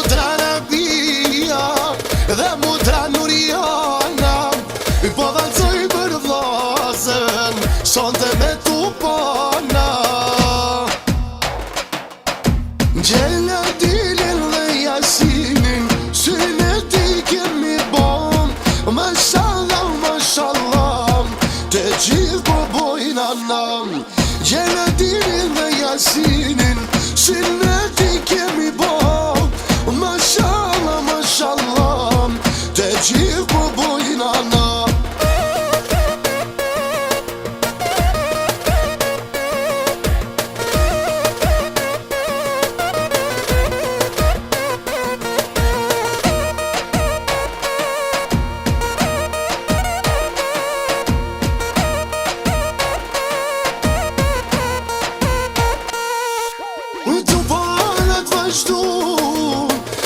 mudra Rabia dhe mudra Nuriana, po valcoj për vllazën, sonte me tu pana. Gjeladilin dhe Jasinin, syne ti kemi bon, mashallah, mashallah, të gjithë po bojnë anam. Gjeladilin dhe Jasinin, syne ti kemi bon, mashallah, mashallah, të gjithë po bojnë anam.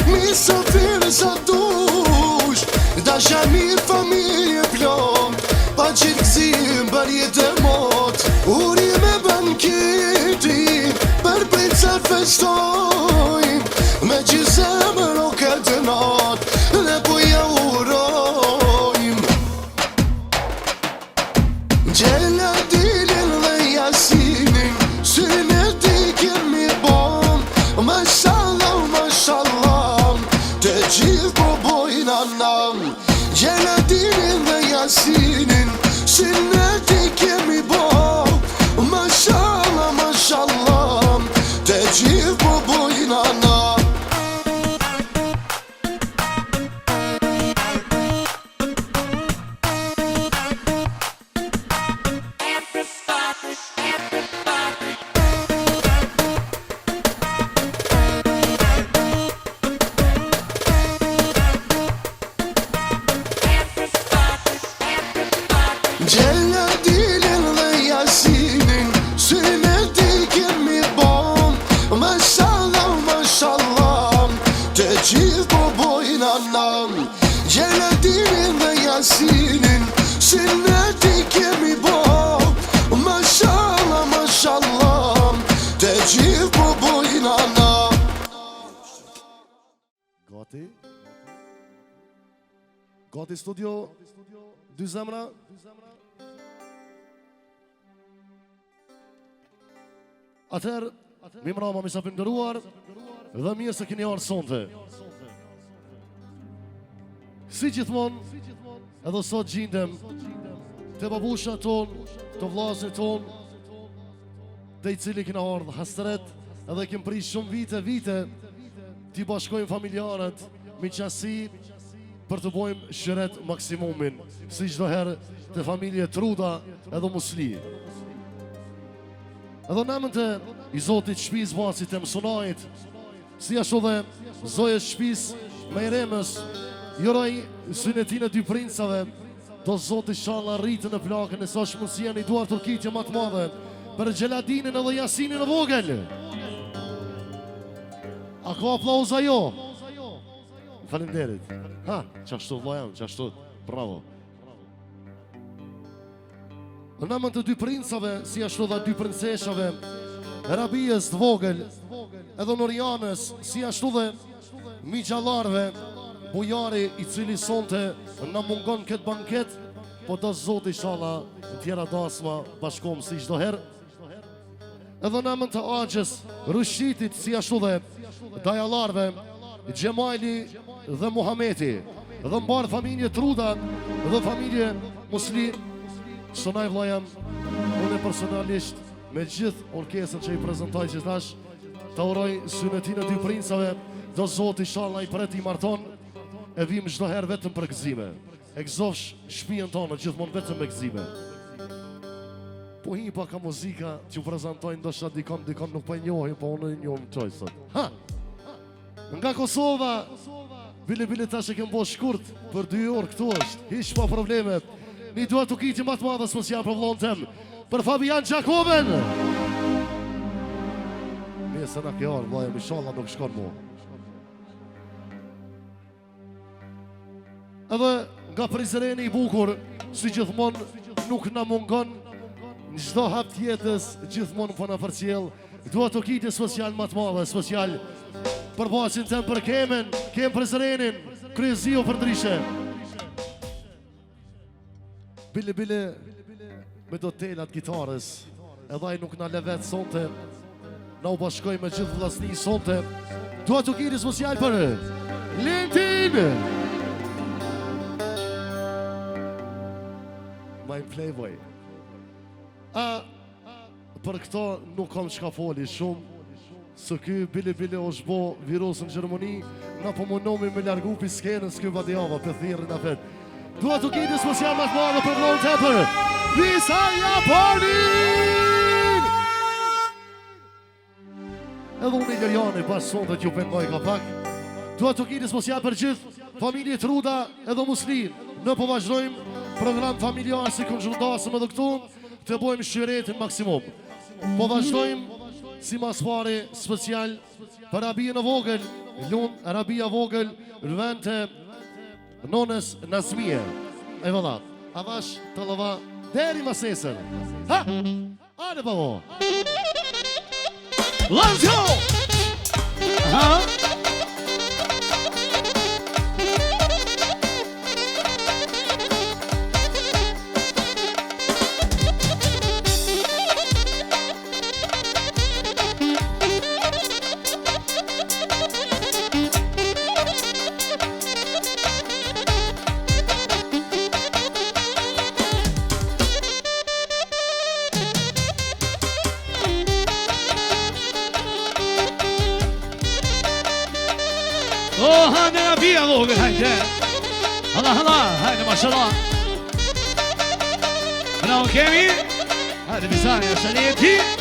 Misafir sa dush, dasha mirë familje plom, pa qitë këzim bërje të mot, uri me banketi, për princa festojmë, me që zemër o këtë not, dhe po ja urojmë. Gjeladilin dhe Jasinin, syne ti kemi bon, mashallah, mashallah, të gjithë po bojnë anam. Gjeladilin dhe Jasinin, syne ti kemi bon, mashallah, mashallah, të gjithë po bojnë anam. Gjeladilin dhe Jasinin, syne ti kemi bon, mashallah, mashallah, të gjithë po bojnë anam. Gjeladilin dhe Jasinin, syne ti kemi bon, mashallah, mashallah, të gjithë po bojnë anam. Gati? Gati studio, dy zemra? Atëherë, mi mrama mi sa pëndëruar dhe mirë se keni arë sonte. Si gjithmon, edhe sot gjindem të babusha ton, të vllazërit ton, dhe i cili kena ardhë hasret, edhe kem prish shumë vite, t'i bashkojmë familjarët, mi qasi, për të bojmë shëret maksimumin, si çdo herë të familje Truda edhe Musli. Edhe namën të i Zotit shpis basit e mësunajt, si ashtu dhe zojës shpis me i remës, joraj synetin e dy princave, do Zotit shala rritën e plakën e sa shmësien i duar turkitje matë madhe, për Gjeladinin edhe Jasinin e vogël. A ka aplauza jo? Falenderit. Ha, qashtu vajam, qashtu, bravo. Në namën të dy princave, si ashtu dhe dy princeshave, Rabijës të vogël, edhe Nurianës, si ashtu dhe Migjallarve, bujari i cili sonte në mungon këtë banket, po do Zoti inshallah në tjera dasma bashkom si çdo herë. Edhe namën të Axhës, Rushitit, si ashtu dhe Dajallarve, Gjemajli dhe Muhameti, dhe mbarë familje Truda dhe familje Musli. Sonaj vllajam, unë personalisht me gjithë orkestrën që i prezentoj gjithash, të uroj synetin e dy princave, do Zoti inshallah i pret i marton, e vim çdo herë vetëm për gëzime. E gëzofsh shtëpinë tonë gjithmonë vetëm me gëzime. Po hi pa ka muzika që u prezentojnë ndoshta dikon nuk po e njohin, po unë e njoh çoj sot. Ha. Nga Kosova, bile tash e kem bo shkurt për 2 orë këtu është, hiç pa probleme. Mi duhet të kiti matë madhe special për vllon tem, për Fabian Gjakoben. Mirë se na ke ardhur, vllajë, inshallah nuk shkon mu. Edhe nga Prizreni i bukur, si gjithmonë nuk na mungon, në çdo hap tjetës, gjithmonë po na përcjell. Duhet të kiti special matë madhe, special për basin tem për Kemen, Kem për Zrenin, Kryezio për Drishe. Bile me do telat gitarës, edhe ai nuk na levet sonte, na u bashkoj me gjithë vllazni sonte. Dua të kiri social për Lentin! My Playboy. Për këto nuk kam çka foli shumë. Së ky bile është bo virus në Gjermani, na po mundomi me largu pi skenës ky vadjava për thirrën e vet. Dua të kiti special më të madhe për vllon tepër. Visa Japonin! Edhe unë Nigeriani pas sonte t'ju pengoj ka pak. Dua të kiti special për gjithë familjet Ruda edhe Muslin. Ne po vazhdojmë program familjar si konjuntasëm edhe këtu të bojmë shqiretin maksimum. Po vazhdojmë si mas pari special për Rabia në vogël, Lund Rabia vogël, rëvente nonës Nazmije. E vëlla, avash të lëva deri masesër. Ha! Ale babo! Let's go! Aha! هذا أبي ألوغ هيدا هلا هيدا ما شاء الله أنا وكيمي هذا بيساني يا شليتي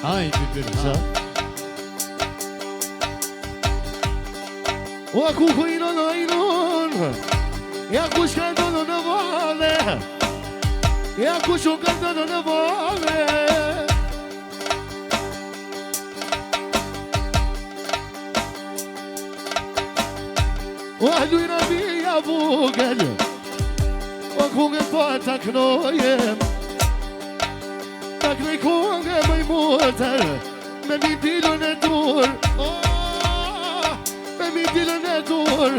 هاي بيبرزا وأكوكو إينون إينون يا كوش كندون نفالي يا كوشو كندون نفالي وأهلو ينبي يا بوغل وأكوكو باتك نويم تاك نيكون ميموتر ما بيديلو ندور ما بيديلو ندور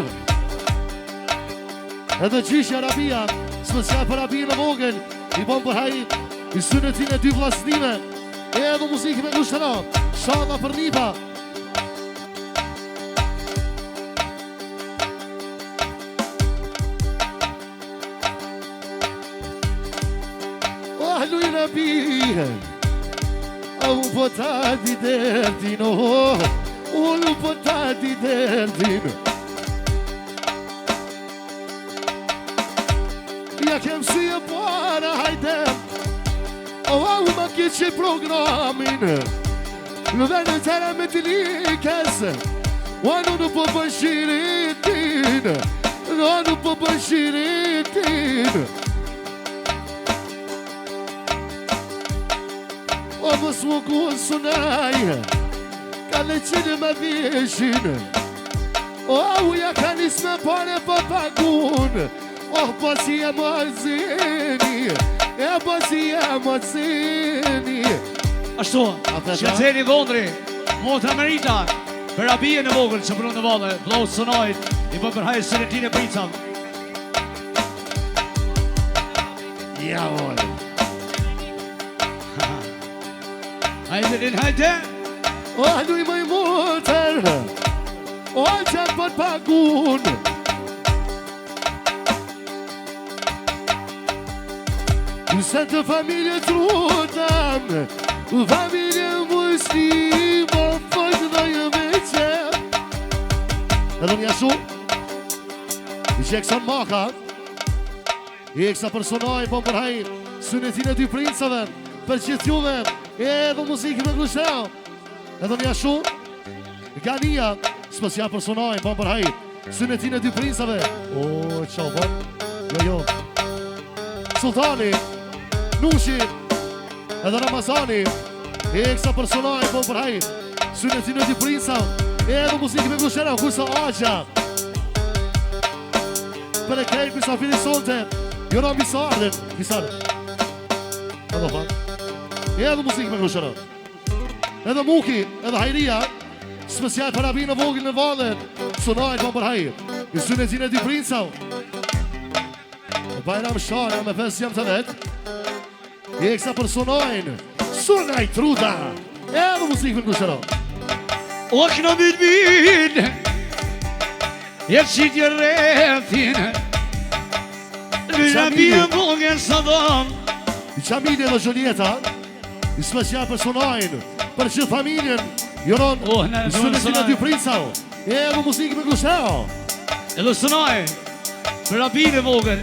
هذا جيش يا ربيع special për Rabia në vogël I bom për haj I synetin e dy vllaznive E edhe muzikë me kushtëra Shalla për Nipa أهلو ينبيه أو فتادي دردين ولو فتادي دردين يا كم سي بوانا هيدا أو ما كيتش بروغرامين لذا ترى مثلي كاس وانو نبو بشيرين وانو بشيرين وبس وقول صنايا قال لي ما فيشين او يا كان اسمه باباكون بس يا مازيني يا بس يا مازيني Ashtu, shqetëseni Dhondri, Mota Merita, për Rabia në vogël që punon në valle, vllau Sonajt, I bën për hajë Seretin e Bricav. Jawohl. Hajde din hajde. أهلو ما يموتر وجبت باقون Se të familje të rutëm Familje muslima Fëjtë dhe jëve që Edhe një ashu Jackson Maka I eksa personaj po përhaj Sunetin e dy princave Për gjithë juve Edhe muzikë me glushteo Edhe një ashu Gania Special personaj po përhaj Sunetin e dy princave O, qo, po Jo Sultani Nushi Edhe Ramazani E eksa personaj po përhaj Sunetin e dy princave Edhe muzikë me glushteo Kusa Aja Për e kejt pisa fili sonte Jona Misardin Edhe fa Edhe muzikë me glushteo Edhe Muki Edhe Hajria Special për abinë vogil në valet Sunajt po përhaj I sunetin e dy princav Bajram Shara me 5 jam të vet I eksa për Sunajn Sunajt Truda Edhe muzikë me glushteo O këna bit Jetë qitje rethin Lyra bje vogën së dhëm I Qamili dhe Gjolieta I special për Sunajn Për gjithë familjen Joron I sunetin e dy princav Edhe muzikë me glushteo Edhe Sunaj Për abinë vogën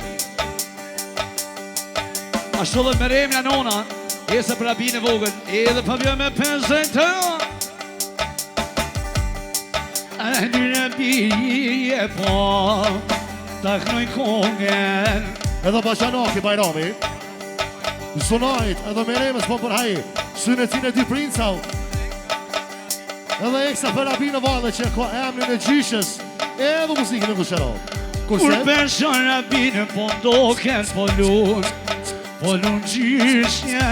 Ashtu dhe me remja nona Ese për abinë vogën Edhe për bjë me pensën të Lyra bje po Ta kënoj kongen Edhe Bajanaki Bajrami Sunajt edhe Meremës po përhaj Sunetin e dy princav Edhe eksa për abinë vale që ka emnin e gjishës Edhe muzikën e glushteo Kur përshon abinë po ndoken Po lun gjishja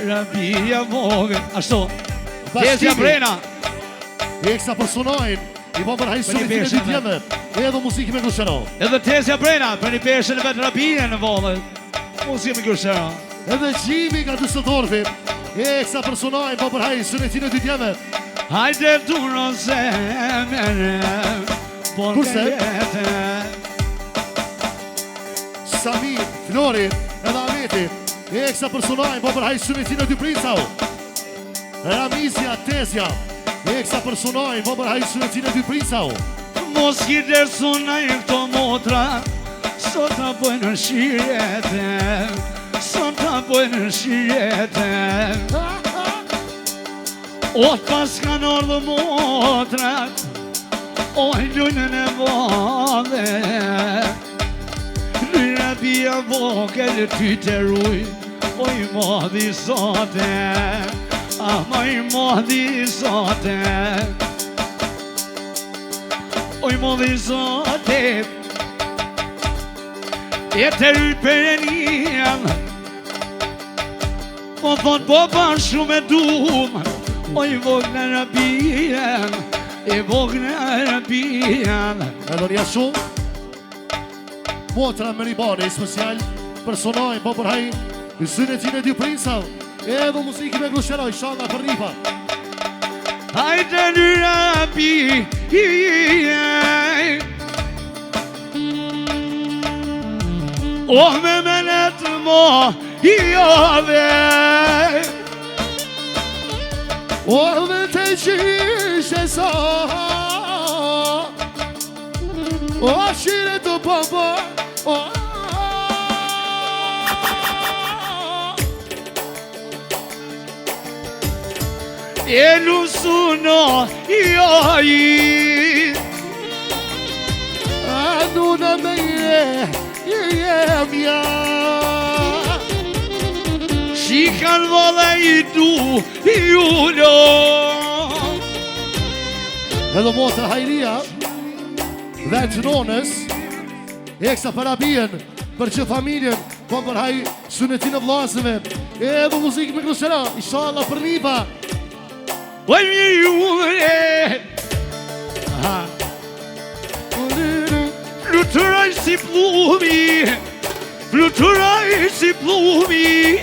Rabia vogën Ashtu Tezja Brena Eksa për Sunajn I po përhaj sunetin e dy tjeve Edhe muzikën me glushteo Edhe Tezja Brena Për një peshën e vetë rabine në vallë Muzikën me glushteo Edhe Gjimi nga Düsseldorfi Eksa për Sunajn po përhaj sunetin e dy tjeve Hajde tu në zemere Kurse? Samir, Flori edhe Ameti Eksa për Sunajn po përhaj sunetin e dy princav Ramizja, Tezja Eksa për Sunajn po përhaj sunetin e dy princav Mos kider Sunajn këto motra Sot të bojnë në shirete Sot të bojnë në shirete O të pas kanë orë dhe motrat Oj lujnën e vade Lyra bia vogël ty të ruj Oj madhi sote Ama i madhi sote Oj madhi sote E të rrypër e njëm Po thonë po ban shumë e dum Oj vogë në rabien E vogë në rabien Edhe një shumë Motra Meribani special Për Sunajn po përhaj I sunetin e dy princav Edhe muzikën me glushteo Inshallah për ripa Hajde në rabien O me menet mo I ove O dhe të gjishë sa O shire të papa E lusuno i Nuna me mja Shikan valla i du i ullo Edhe motra Hajria Dhe të nonës Eksa për abien Për që familjen Po përhaj sunetin e vlasëve Edhe muzikë me glushteo Inshallah për lipa Oj mi ure Fluturaj si plumi Fluturaj si plumi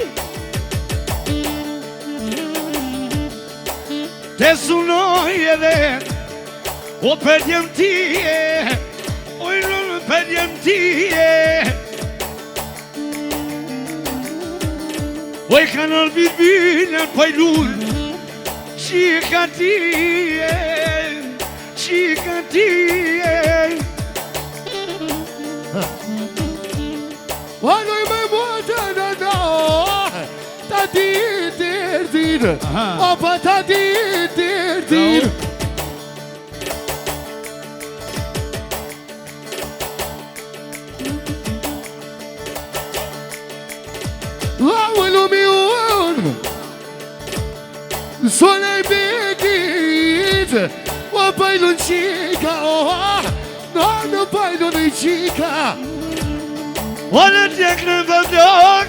Te sunoj edhe O për djem tije Oj në për djem tije Oj kanë albit bilën pajlull Qika tije Oj me motën e da Ta di dirtin Opa ta di dirtin Sono i bigit Wa bailun chica No bailun i chica Onë t'jek në vëvlok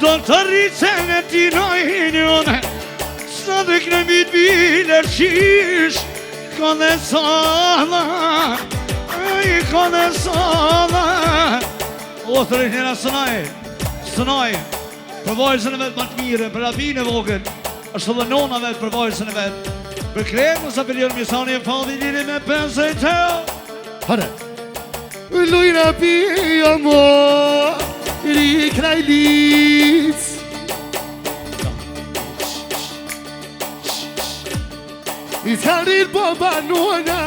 Do të rritën e ti nojnjone Sa dhe kënë mit biler qish Ka dhe sala Ka dhe sala O të rritën e sënaj Për vajzën e vetë më të mire Për abin e vogën është dhe nona vetë për vajzën e vetë Për kremë nësa për jërë misani e fadi liri me pensë e tëllë Hane Lujna pia mo Ri kraj lic I t'arrit bomba nona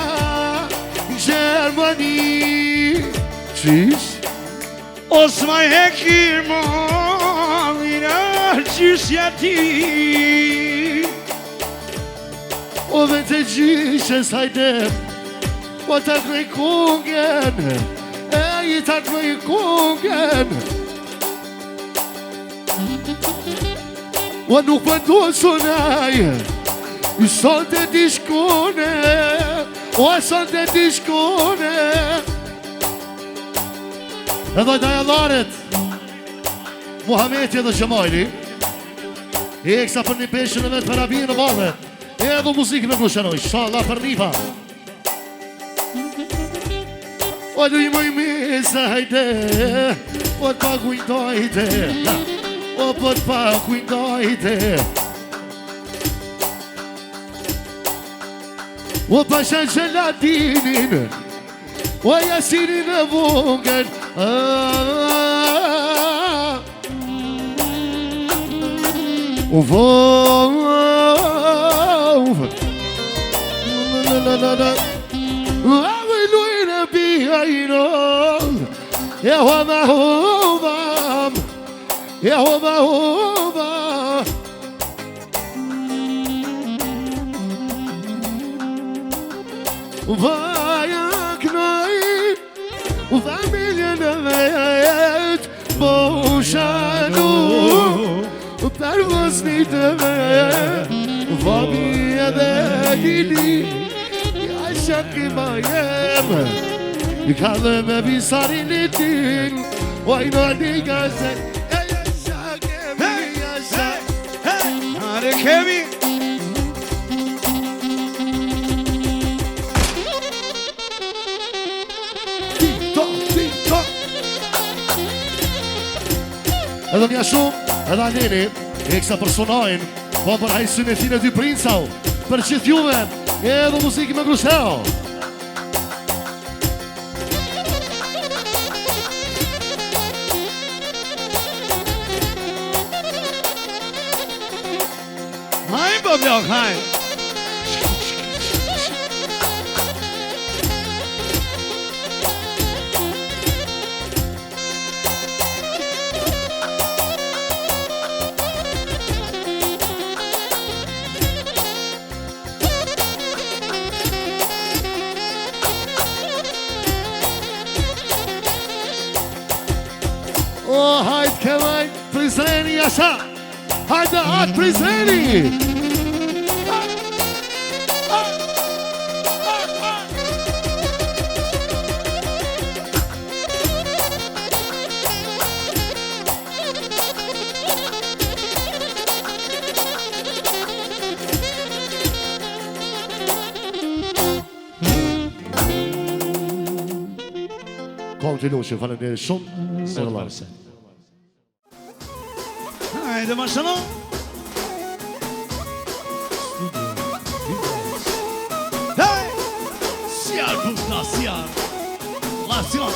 Gjermani Qish Os ma heki malina gjysja ti O vete gjyshe sajdem O ta krej kungen I ta krej kungen O nuk pëndu sonaj I son të dishkone O son të dishkone Edhe dajalaret Muhameti dhe Gjemajli I eksa për një peshën e vetë për abijë në vale Edhe muzikë në glushenoj Shala për nipa O du i mëj misa hajde O të pa kujndojte O për të pa kujndojte O pasha gjelatinin O jasinin e vungën O vov Ave lujnë bia I nol E hova hovam E hova hova Vaja knaj Familjen e vet Boshanu Per vësnit e vet Fami edhe gili Ja shaki ma jem I ka dhe me bisarin I tin Oj në një gazet Ja shaki me ja shaki Nare kemi Edhe një shumë, edhe alini, eksa personajnë, po për hajësën e tine dy princau, për gjithë juve, edhe muzikë me gruseo. Hajnë për blok, hajnë O, hajtë këmaj, prizreni asha, hajtë atë prizreni! Kontinuasjon, faleminderit shumë. Selalarse. Hajde ma shëno Hej Sjarë pushta, sjarë Lasjon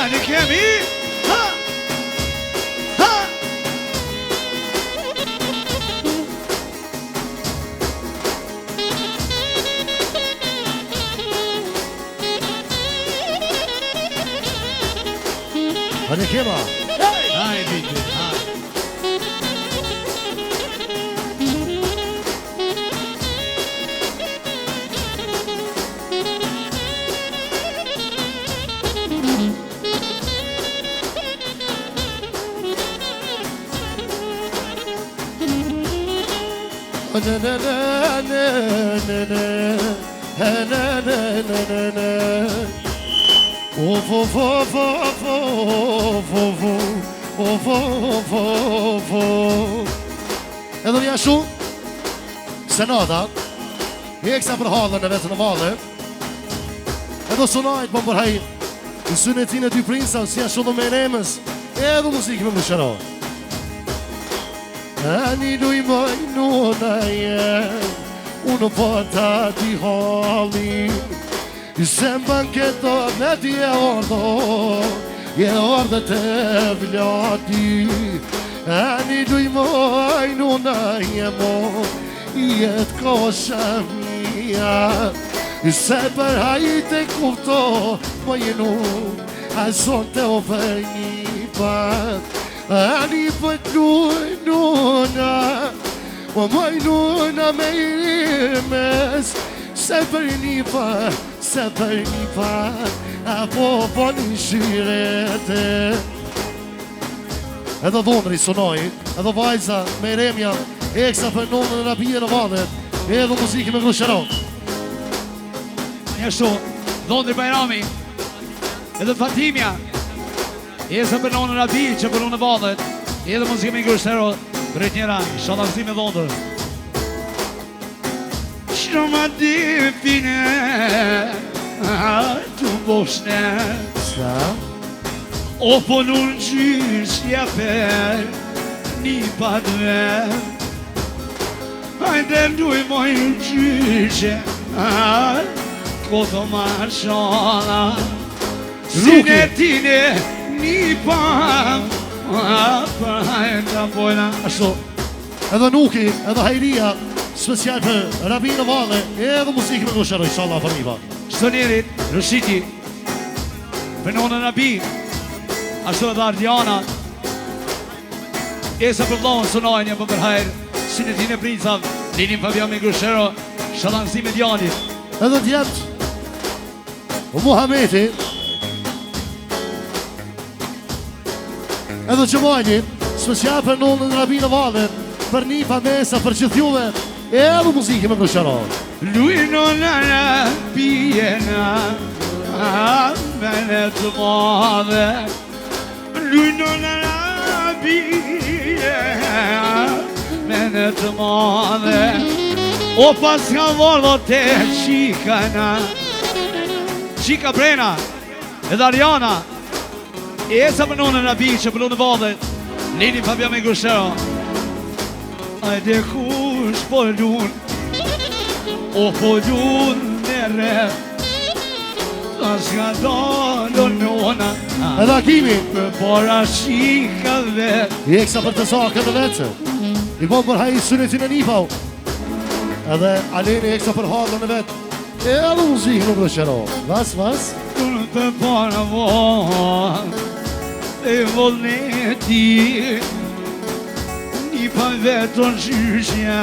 Hajde kemi Ha Ha Hajde kema Hajde bitë Hajde Edhe një shu Senata Eksa për halën e vetë në valë Edhe sunajt më përhaj Në synetin e dy prinsa Si ashtu dhe me nemës Edhe muzikë me më shëro Ani nuj maj nuna jem Unë përta ti halin Se më banketo me ti e ordo Je ordo të vlati Ani nuj maj nuna jem Jetë kosha mija Se për hajt e kupto Më jenu A son të ofër një pat Ani për nuna Më maj nuna me i rimes Se për një pat Se për një pat Apo po një shirete Edhe dhondri sunoj Edhe vajza me remja Eksa për nonën e rabije në valet Edhe muzikë me grushero Një shu Dhondri Bajrami Edhe Fatimja Eksa për nonë në rabi që për unë në valet Edhe muzikë me grushero Bret njëra Shalafzi me dhondër Shro ma dipine Tu boshne Sa? O po nun gjysh japer Një padve Hajde nduj moj gjyshe Koto marshana Sinetine një pam Hajde pojna Ashtu Edhe Nuki, edhe Hajria Special për Rabi në Valle Edhe muzikë me grushero Inshallah për një pa Shtonierit, Rëshiti Për nonë Rabi Ashtu edhe Ardiana Esa për vlohën sunajnja për përhajrë Sinetin e princav Linim Fabian me grushero Shalansi me djanit Edhe djept Muhameti Edhe Gjemajni Special për nonën Rabi në Valle Për një pa mesa për gjithjuve Edhe muzikë me grushero Lujno në Rabijena Mene të madhe Lujno në Rabijena Mene të madhe O pas ka vordo te qikana Qika Brena Edhe Ariana Esa për nonë në Rabi që për në vadet Lini Fabian me grushero Ajde kush po lun O po lun në rep Ta s'ka dalë nona Edhe Akimi Për para shikave I eksa për të sakë edhe vetëse I bon për hajë sunetin e nipau Edhe Aleni eksa për halën e vetë Edhe muzikë në grushero Vas Unë për para vonë E volneti Një pa vetën gjyshja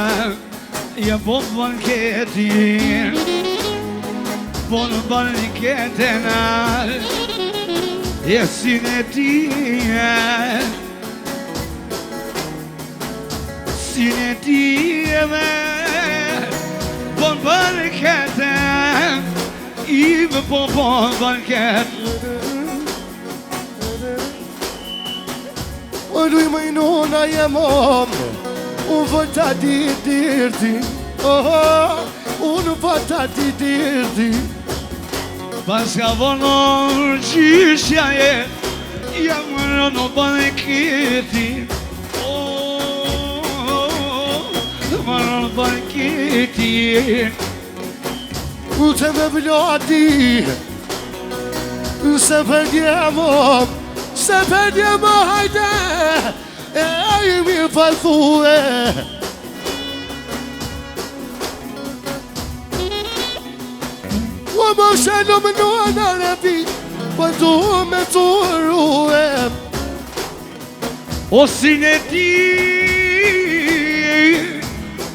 Ja po banketin Po në banketin E sinetia Sinetia Po në banketin Ive po banketin O lui më i nuna jem omë Unë vëta ti dirti Unë vëta ti dirti Pas ka vono gjyshja je Jam në banketi Më në banketi U të me vlati Se perdiamo hajde E mi falthue O më shëllë më në rapi Po du me të ruem O si ne ti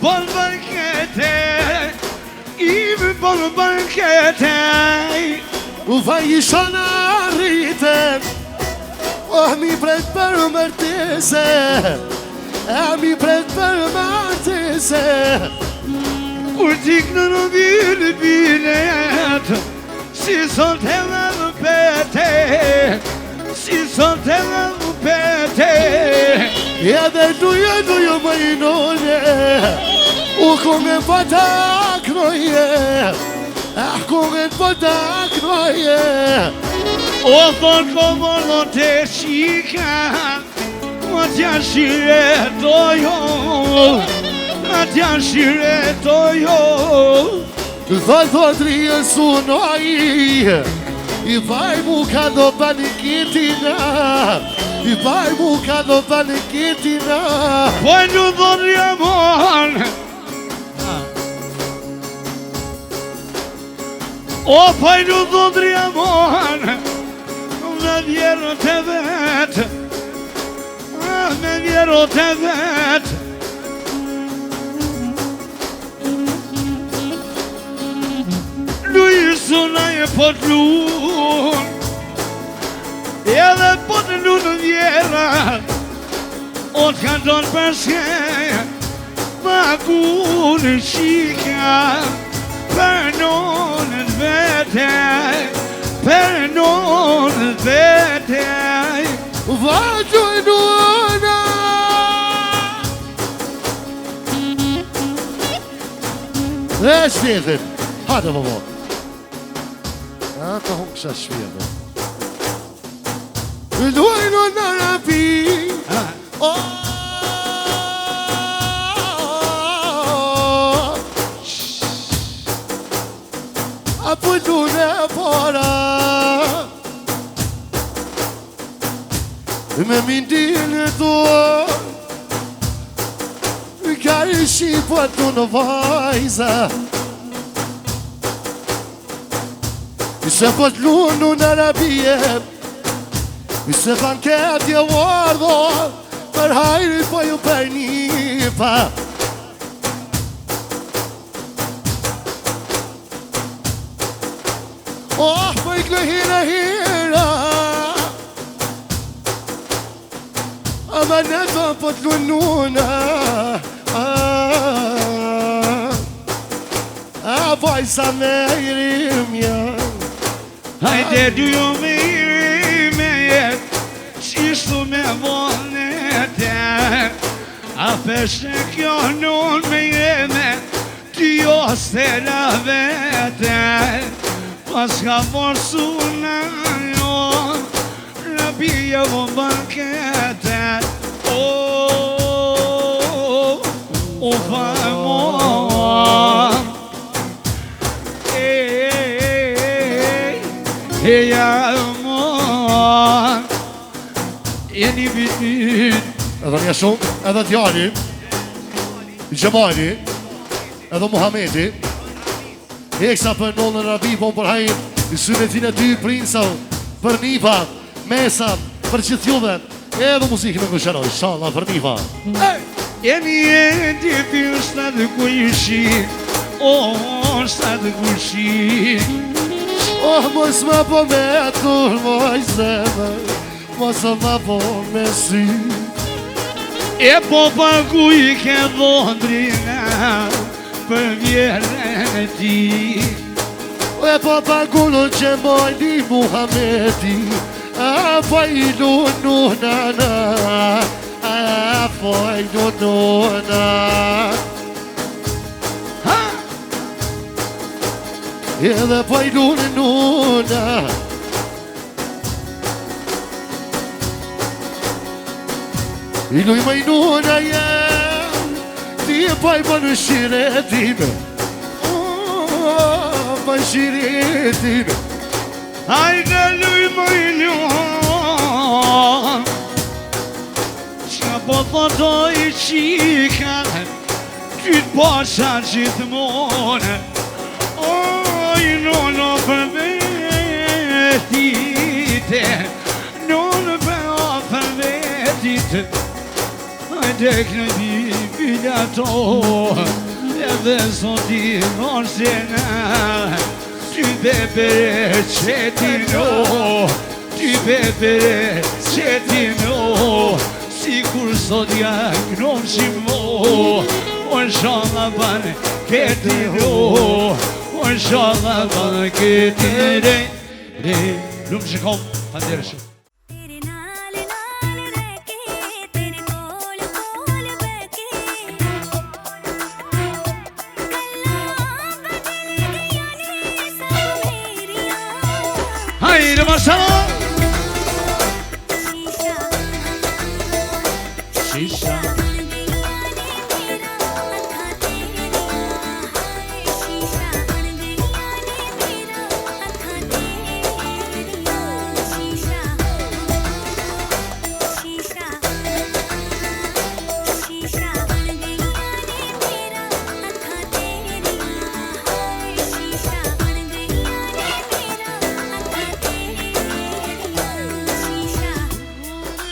Bon bankete Ime bon bankete Vaj isha në rritem mi pret për mërtese mi pret për mërtese Kur t'ik në vile bilet Si sot e më pete Si sot e më pete Edhe dujo më inone U kongën pata knoje kongën pata knoje O thon komordo të shika Ma t'ja shire dojo Ma t'ja shire dojo Thot rije sunoj I vaj mu ka do panikitina I vaj mu ka do panikitina Po në dhoni amon O po në dhoni amon Me vjero të vetë Me vjero të vetë Luisuna e po t'lun Edhe po t'lun në vjera O t'ka donë përshke Ma ku në shika Për nonën vete Per nonën vete Vajtu e nuana Dhe shtetin Hajde më bo Ata hon kësha shvjede Luajno në rapi Apo du në para Me mindin e tua Ka i shqipo të në vajza Se po t'lunu në rabije Se banketje vardho Për hajri po ju për nipa Oh, po i klo hira Ama në të po t'lununa Vajsa me irimja Hajde dy jo me iri me jet Qishtu me vonete A peshe kjo nun me jeme Ty jo stela vete Pas ka forsu në jo Rabije vo bankete O fajmon Heja mon Jeni bitin Edhe një shumë, edhe t'jani Gjemali Edhe Muhamedi Eksa për nollën rabi Po për hajin I synetin e dy prinsav Për nipa Mesa Për që t'juve Edhe muzikë në këshëroj Shala për nipa Jeni e djeti është të kuishi O është të kuishi Oh, mos ma po me atur moj zemër Mos ma po me sy E po pagu I ke dhondrina Për vjerën e ti E po pagullun që mojni Muhamedi A po I lununa A po I lununa Edhe po I lununa I luj më I nuna jem Ti e po I po në shiretime Po shiretime hajde luj më i luan. Qa po thotoj qika, ty t'pasha gjithmone. Oj, nono për vetite, nono për vetite. Hajde kënë bilato, edhe soti morsena. Ty bebere qetino, ty bebere qetino. Si kur sot jaknon qimo, o shala ban ketino, o shala ban ketire. Lumë që kom, fanderë shumë. Haydi maşallah. Şişa.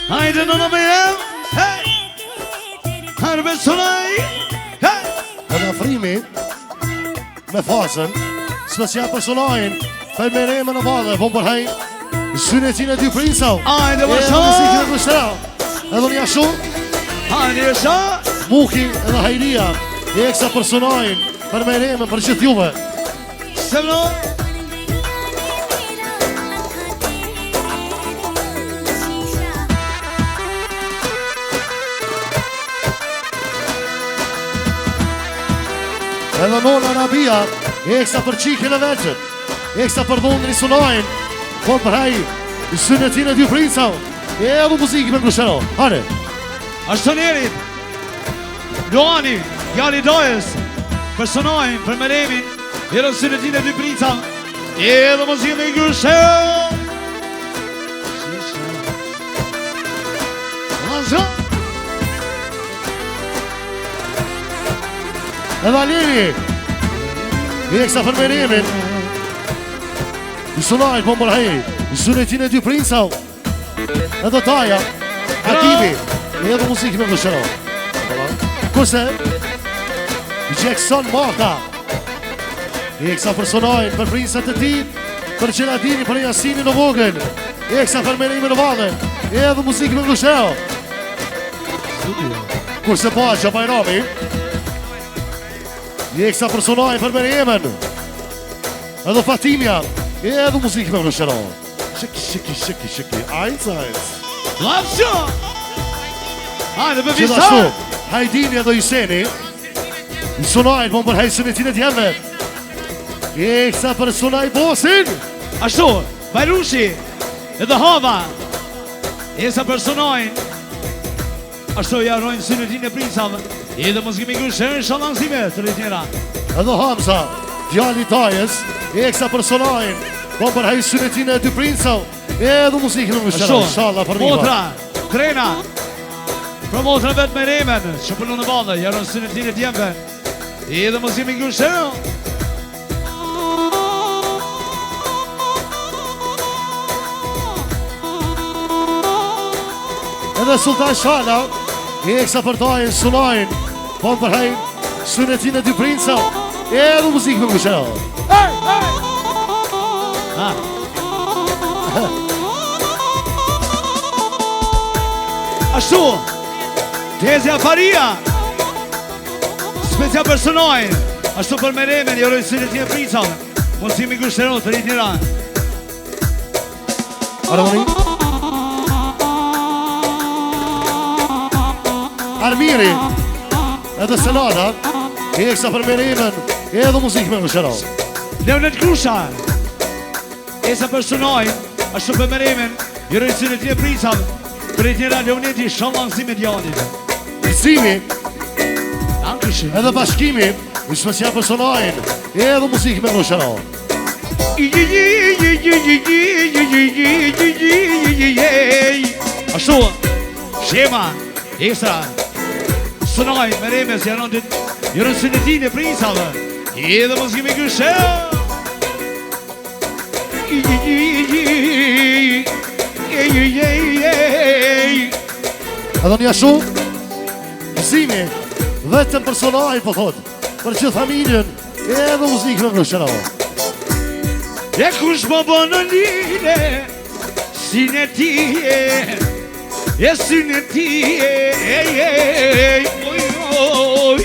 Haydi nana bejem, hey! Harbe Sonaj, hey! Edhe afrimi me fasën special për Sonajin, për mereme në vadhe, po përhej synetin e dy princau. Haydi Edhe maşallah. muzikin e kështera. Edhe një ashu, Haydi yaşa. Muki edhe Hajria, e eksa për Sonajin, për mereme, për gjithë juve. Sevno. Edhe nona Rabia, eksa për qikin e veqët, eksa për dhundin i Sonajin, po përhej synetin e dy princau. Edhe muzikin me kështera. Hare. Ashtonerit, Luani, Gjali Dojës, për Sonajin, për Meremin, edhe synetin e dy princa, edhe muzikën e Gjushel. Edhe Alini, i eksa për Meremin, i Sonajin, po përhej synetin e dy princau. Edhe Taja, Akimi, edhe muzikin me kështera. Kurse, Jackson Marta, i eksa për Sonajin, për princët e ti, për Gjeladini, për Jasini në vogën, i eksa për Merimi në vadhe, edhe muzikin me kështera. Kurse Paqa Bajrami, i eksa për Sonajin, për Merimin, edhe Fatimja, edhe muzikin me kështera. Shiki, ajnës. Lapsho! Hajde për Gjithashtu, Fisar! Hajdini edhe Juseni, i Sonajin, po më përhej synetin e djemve. I eksa për Sonaj Bosin, Ashtu, Bajrushi, edhe Hava, esa për Sonajin. Ashtu jarojnë synetin e princave, edhe muzikën e Gjushel, shallangësime të rritjera. edhe Hamza, djali Tajës, i eksa për Sonajin, po më përhej synetin e dy princau, edhe muzikin e mështera, Ashtu, inshallah për miva. Motra, Trena, për motra vetë me Remen, që përnu në badhe, jarojnë synetin e djemve, edhe muzikën e Gjushel. Edhe Sultan Shala, i eksa për Tajën, Sonajin, po më përhej synetin e dy princau, edhe muzikin e mështera. Ashtu, Tezja Faria, special për Sonajin, ashtu për Meremen, jarojnë synetin e princave, muzikën e Gjushel të rritjera. Armoni, Armiri, edhe Selada, i eksa për Merimin, edhe muzikin me kështera. Leonet Grusha, esa për Sonajin, ashtu për Meremen, jarojnë synetin e princave, të rritjera Leoneti, shallangësime djalit. Ilsimi, Dankeschön. edhe bashkimi, i special për Sonajin, edhe muzikin me kështera. Ashtu, Shema, Ekstra, Sunaj, Meremes, janë sënëtin e prinsave. Edhe mos kemi këshë. Edhe një ashtu, Gëzimi, vetëm personaj po thot, për që familjen, edhe muzikë në këshë. E kush më bënë lile, sinë tije, e sinë tije, oj, oj.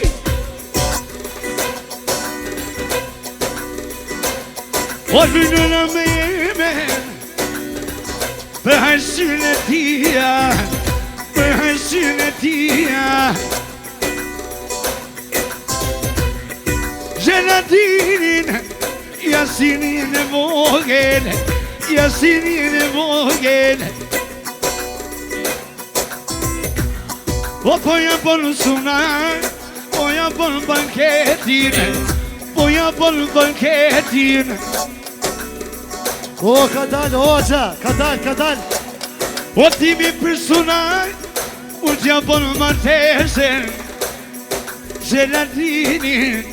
O vynë në me, për hajsinë tija, për hajsinë tija. Gjelatinin, jasinin e vogel, jasinin e vogel. O po ja bon sunaj, po ja bon banketin, po ja bon banketin. O, ka dalë, oqa, ka dalë. O ti mi për sunaj, u t'ja bon martesen. Gelatinin,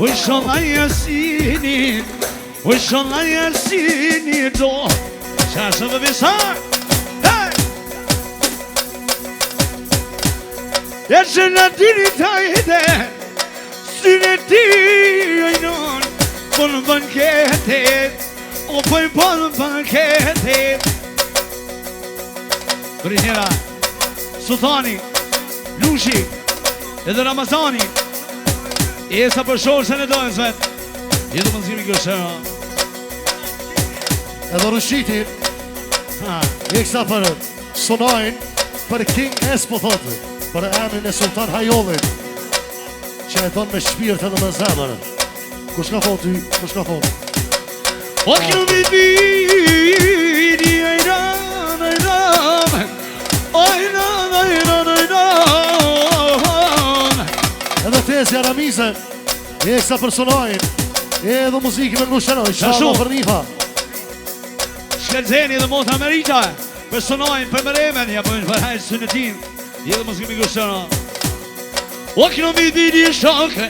u shollaj jasinin, u shollaj jasinin do. Qashë dhe visar, hej! E gelatini tajde, syne ti ojnon, bon banketet, o poj bon banketet. Brinjera, Sultani, Lushi, edhe Ramazani, e sa për shorë se në dojnë zvet, jetë më nëzimi këshëra. Edhe Rushiti, Ekstra për Sunajnë, për King S po thotë, për emrin e Sultan Hajollit, që e thonë me shpirt edhe me zemër. Kush ka thonë ty, kush ka thonë? O kjo vidi, ajran, Edhe Tezja Ramize, Ekstra për Sunajnë, edhe muzikë me ngushenoj, shalom për Nifa. Shkelzeni dhe Mota Merita, për Sunajnë, për Meremen, ja për hajtë sënëtin, edhe mos kemi kështëra. O kjo vidi shokë,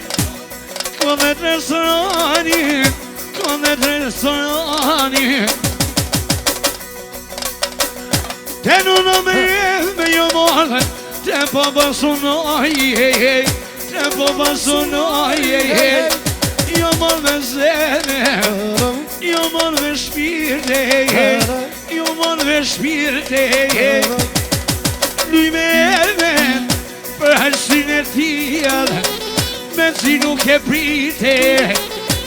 këndet restorani, këndet restorani. Te në me jo morë, te po bësunoj, te po bësunoj, jo morë me zene, jo morë me shpirte, jo morë me shpirte. Luj me eme, për hajsin e tijad, me si nuk e prite,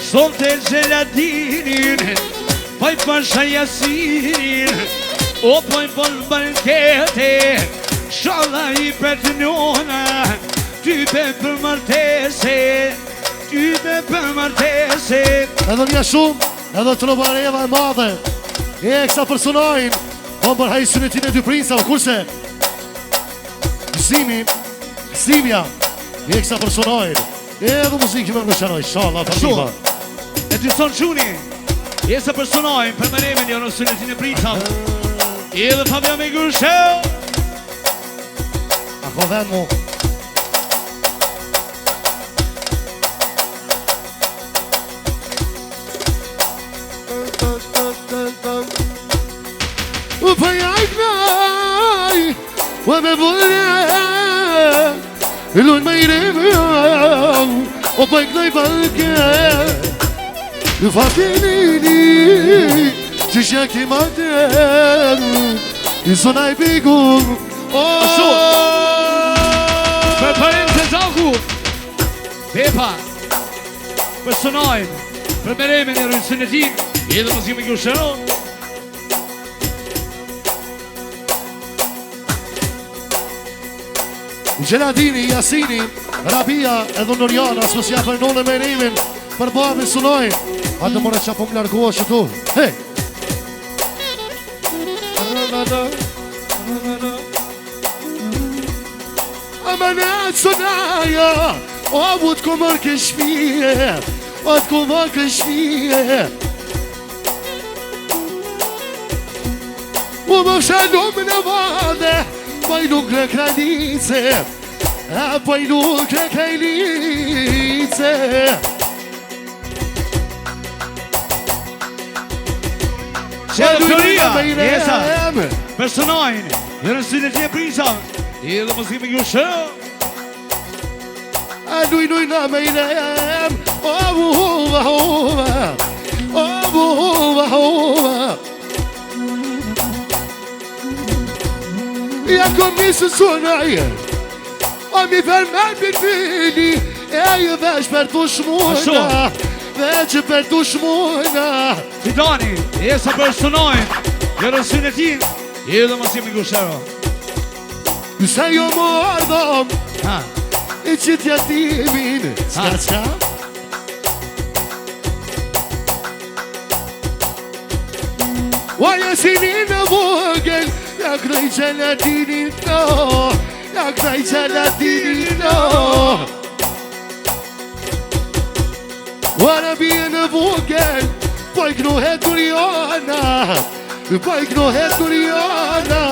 solte gelatinin, paj pasha jasinin, o poj bon bankete, shala i për të njona, ty be për martese, ty be për martese. Edhe një shumë, edhe të Robareva e madhe, Ekstra për Sunajnë, po për hajsunetin e dy prinsave, kurse Gëzimja, Ekstra për Sunajnë, edhe muzikë me ngushenoj, shala për Nifa. E ty son quni, jesa për Sunajnë, për Meremen, jo në sunetin e prinsave. Edhe Fabian me Gurshel. Ako ven mu. U për jajknaj, u me vëllë, lullë me i revë, u për knaj balke, u fatinini, që shaki mater, i sonaj bigur. Ashtu, për përën të zaku, Pepa, për Sunajnë, për Meremen e rënë sënëtin, edhe mos kemi kështëra. Gjelatini, Jasini, Rabia edhe Nurjana, së mësja për nënë Meremen, për babin Sunajnë. Atë mëre që po më largoha që tu. Hej! Amanet Sunaja, o bu të komër këshmije, o të komër këshmije, U më shalom në vade Pajluk në krajlice Pajluk në krajlice Floria, jesa personajnë Jërësine që e prisam I dhe mësimi kjo shë Luj në mejrem Ja kom nisë sonaj O mi fermen për fili E ju veç për të shmuna Veç për të shmuna Fitani, jesa personajnë Jërësine ti I dhe mësimi kjo shë Se jo më ardhëm Ha I që t'jatimin Ska O jesini në vogël Ja kraj gjelatinin no Ja kraj gjelatinin no O arabie në vogël Po I knohet Duriana Po I knohet Duriana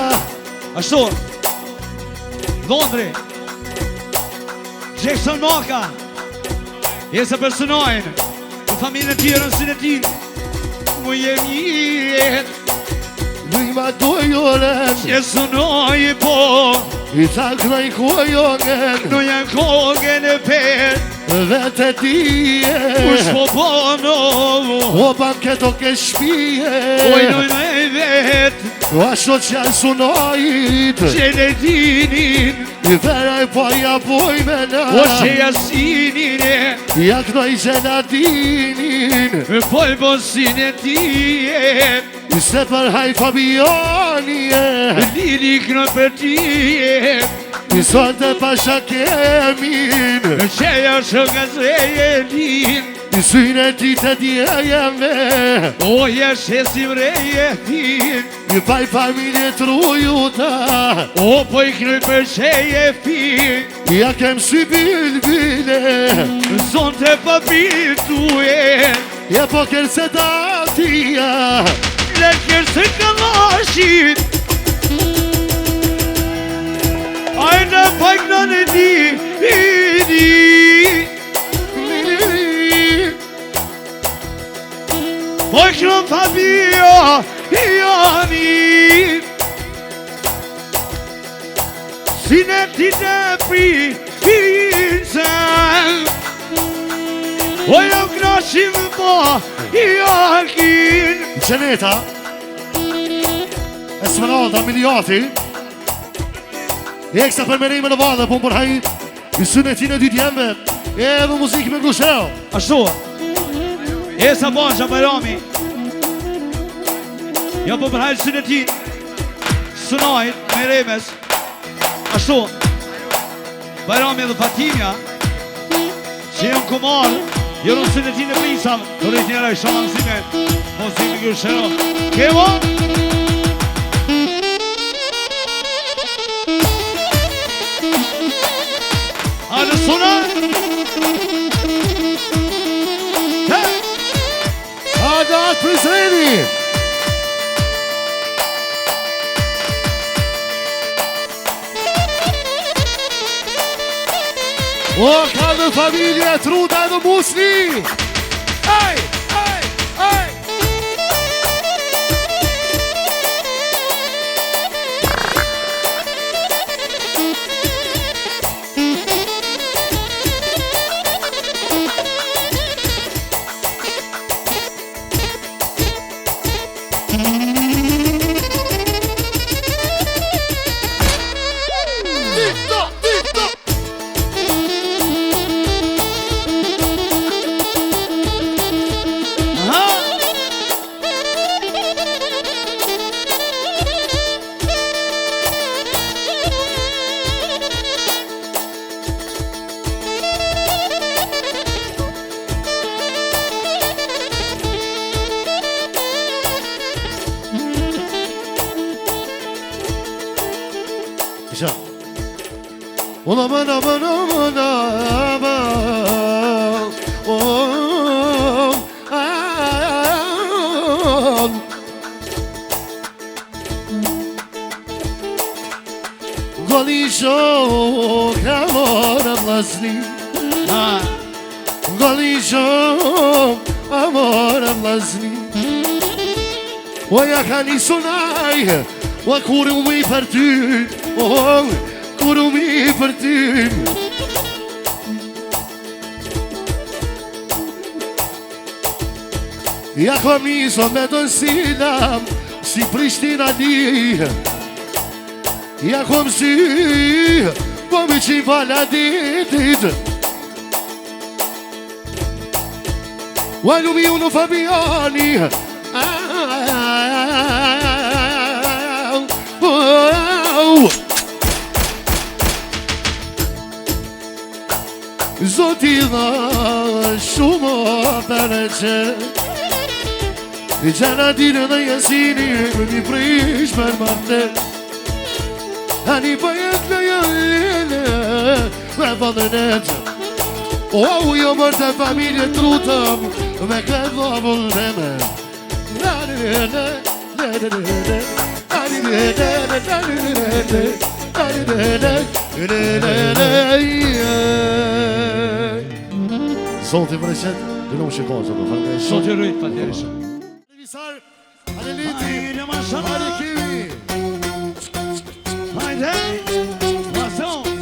Ashtu Londri Jackson Maka Jesa personajnë Në familjen tjera në sinë ti Mu jem jet Luj ma dojorem Jesu noj po I ta kraj kojongen Në janë kogen e per Vete tije Ush po bono O banket o ke shpije Oj noj në e vet O ashto që janë sunojit Gjeletinin I veraj po ja pojmena O që jasinin Ja knoj gjelatinin Poj bosin e tije I se për haj Fabianie Lili kënë për tije I sonte pasha kemin Qeja shë gazejelin I syne ti të djejeme O jeshesim rejetin I paj familje trujuta O po I kënoj për qeje fin Ja kem si bilbile Zonë të papir tue Ja po kërse ta tia Lekër se këllashin Ajnë pak në në di Po kënë Fabio Jani Sine ti të princën O jo knashim po Jakin Gjeneta Esmeralda Miliati Eksa për merime në vade Po më përhajit I synetin e dy djemve Edhe muzikë me ngushel Ashtu Esa Basha Bajrami Ja po përhajt synetin Sunajt me remes Ashtu Bajrami dhe Fatimja Që janë kumar Jërën synetin e prisam Të rejtë njëra I shala mësime Mësime kërshero Kevo Hajde suna Agat Prizreni O ka dhe familje Truda edhe Musli Ej, ej, ej Aman aman aman aman shoh amor vllazni Goli shoh amor vllazni O ja kanë sonaj O kur u mi për ty O kur u mi për ty Ja kom niso me do silam Si Prishtina di Ja kom si Po mi qi vala ditit Walu mi uno Fabiani Zoti dha shumë për që Gjana dine dhe jasini Një prish për marte Ani bëjet në jëllë Me bëdhenet O, jo mërë të familje trutëm Me këtë dhobull dhe me Zoti vërëshet Dënë më shikon që të fërgaj Sot i rrit, fatjerisht. Aleliti Hajde, mashallah. Hajde kimi Hajde, vazhdo.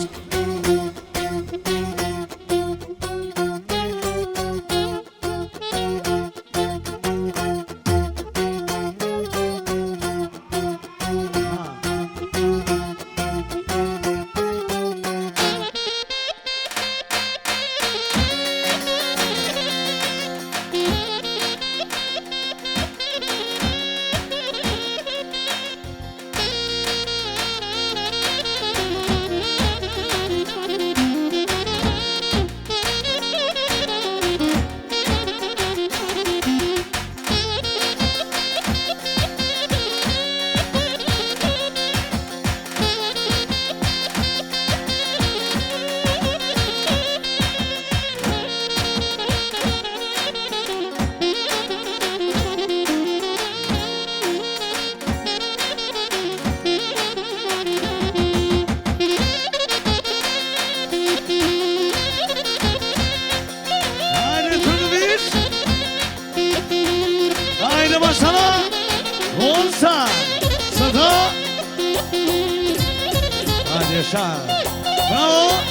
Mashallah, Onsa, Sada, Adesha, bravo.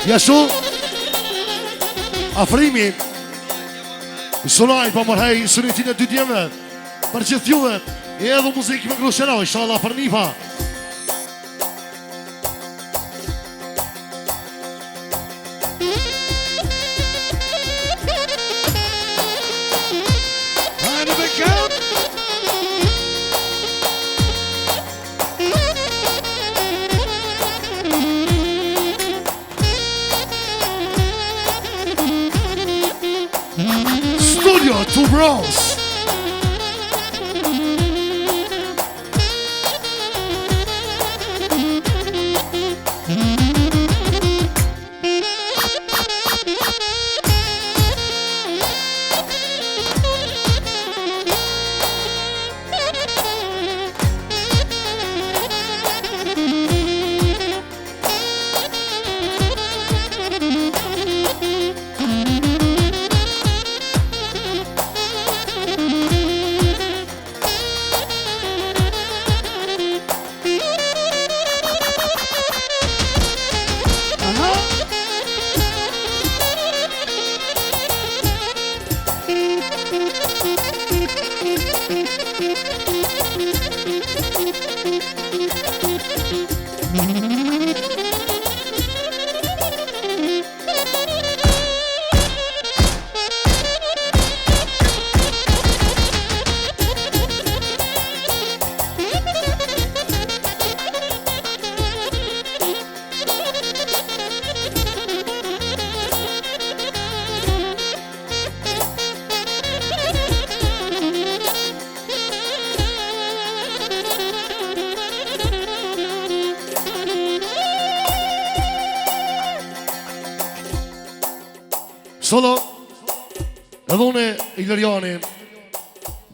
Jashu Afrimi Sonaj pa mërhej Sunitin e dy djemve Për gjithë juve E edhe muzikë me Grushenoj Inshallah për Nifa Hajde me kap Studio to Bros Solo edhe une Ileriani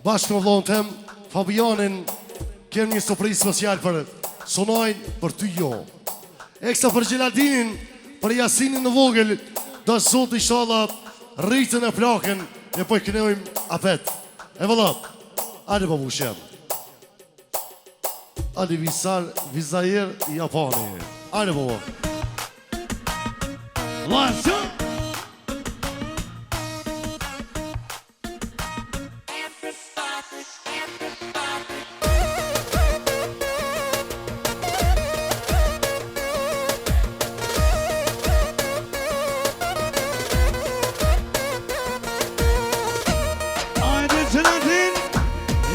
bashkë me vllahun tem Fabianin kemi një surprizë special për Sonajn për ty jo. Ekstra për Gjeladinin, për Jasinin në vogël, do zot inshallah rritën e plakën e po i kënojmë apet. E vëllat, hajde babushem. Hajde Vizair Japani. Hajde baba. Lansë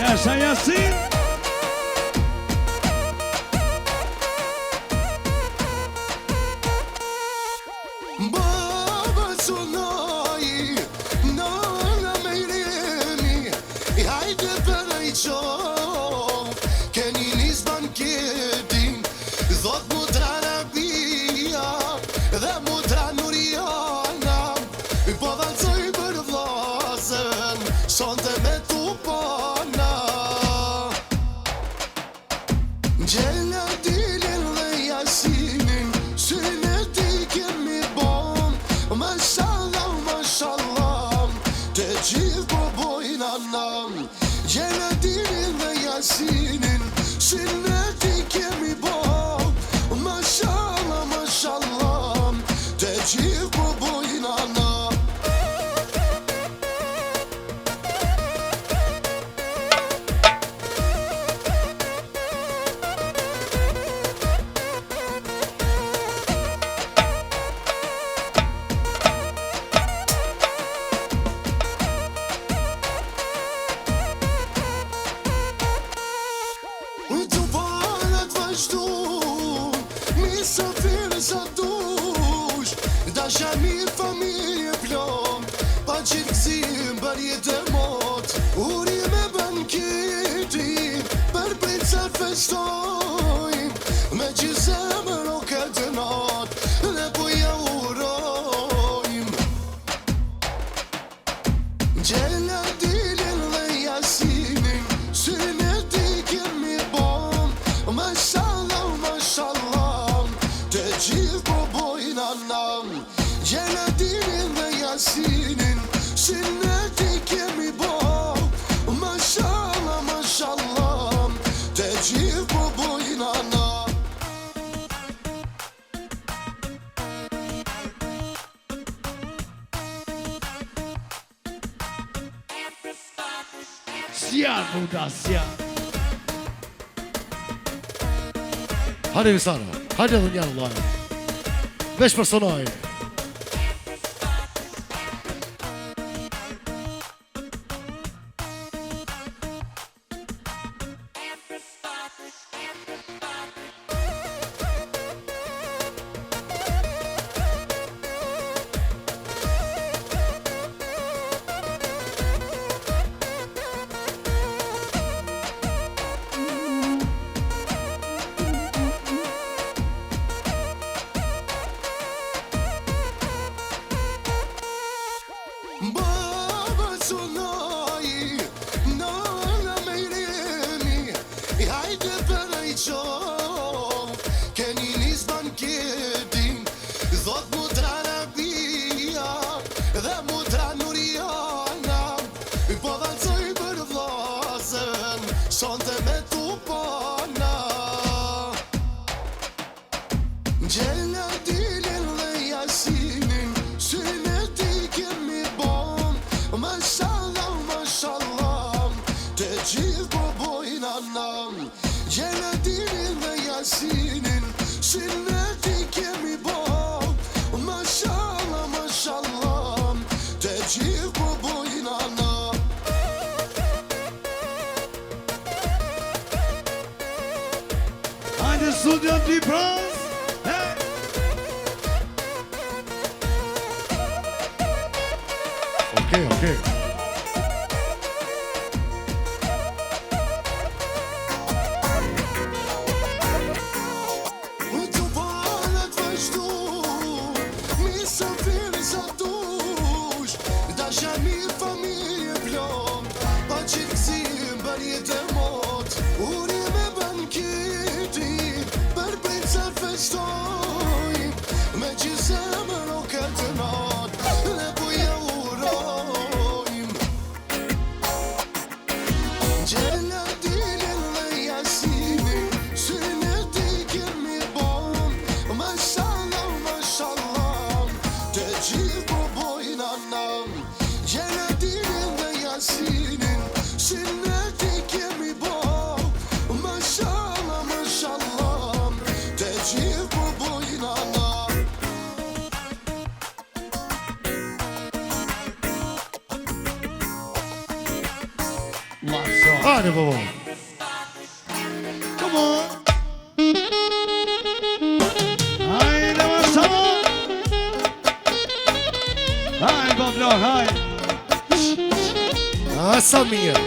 Yaşa Yasin Baba Sonaj Nana me ireni Hajde për e i qof Keni nis banketin Dhot mutra Rabia Dhe mutra Nuriana Po valcoj për vlasën Sonte me tupana Gjeladinin dhe Jasinin Syne ti kemi bon Mashallah, mashallah Te gjithë po bojnë anam Gjeladinin dhe Jasinin Syne ti kemi bon Mashallah, mashallah Te gjithë po bojnë anam Dasha mirë familje plom Pa qëtë këzim bërje të mot Uri me banketi Për princat festojmë Me që zemër o këtë nat Dhe po ja urojmë Gjeladinin dhe Jasinin Syne ti kemi bom Mashallah, mashallah Te gjithë po bojnë anam Gjeladinin dhe Jasinin Syne ti kemi bom Mashallah, mashallah Te gjithë po bojnë anam Asja, Buda, asja. Hajde Visara, hajde edhe njërë lajë. Vesh personaj. Baba sunai, nana meiremi, hajde për e qof, keni nis banketin, dhot mutra Arabia, dhe mutra Nuriana, po valcoj për vllazën, sonte me tupana. Gjeladilin dhe Jasinin, synet i kemi bon, mashallah, mashallah, të gjithë po bojnë anam. Gjeladilin dhe Jasinin, synet i kemi bon, mashallah, mashallah, të gjithë po bojnë anam. Hajde studio t'i pras. Okej. Të balet vazhdu, misafiri sa dush, dasha mirë familje plom, pa qirkëzim bërjet e mot, uri me banketi, për princa festoj, me që zemër o këtë not, ne buja urojm. Gjeladilin dhe Jasinin, synet i kemi bon, mashallah, mashallah, të gjithë po bojnë anam. Gjeladilin dhe Jasinin, synet i kemi bon, mashallah, mashallah, të gjithë po bojnë anam. Hajde babo. Come on. Hajde, mashallah. Hajde, Boblok, hajde. Sa mirë.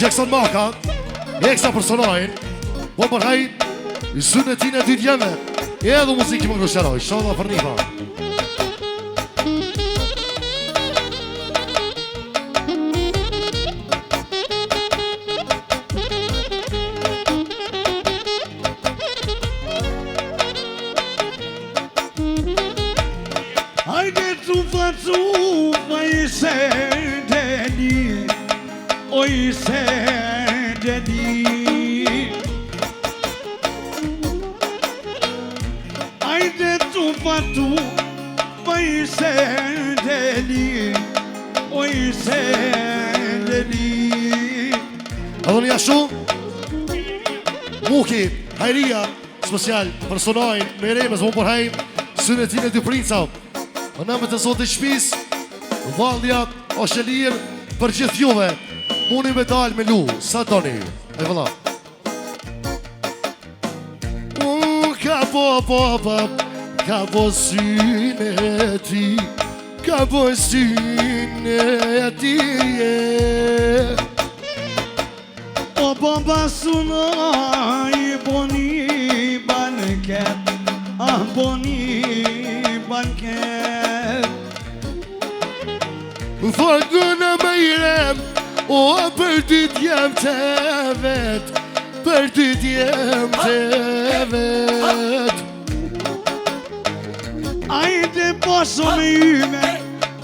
Jackson Maka, eksa personajnë, po përhajt, i synetin e dy djeme, edhe muziki më grosheroj, shodha për një tha. Hajde cufa, i sendeni, o i sendeni. Hajde cufa, i sendeni, o i sendeni. Edhe një ashu, Muki, hajria, special, personajnë, me remës, më përhajnë, synetin e dy princa. Në nëmët e zotë i shpis, valdjat, është e lirë për gjithë juve. Muni me dalë me lu, sa doni, e vëlla. Ka po syne ti, ka po syne ti. O baba sunai boni banket, ah boni banket. Falgu në mejrem, o për ty t'jem të vet, për ty t'jem të vet. paso me yme,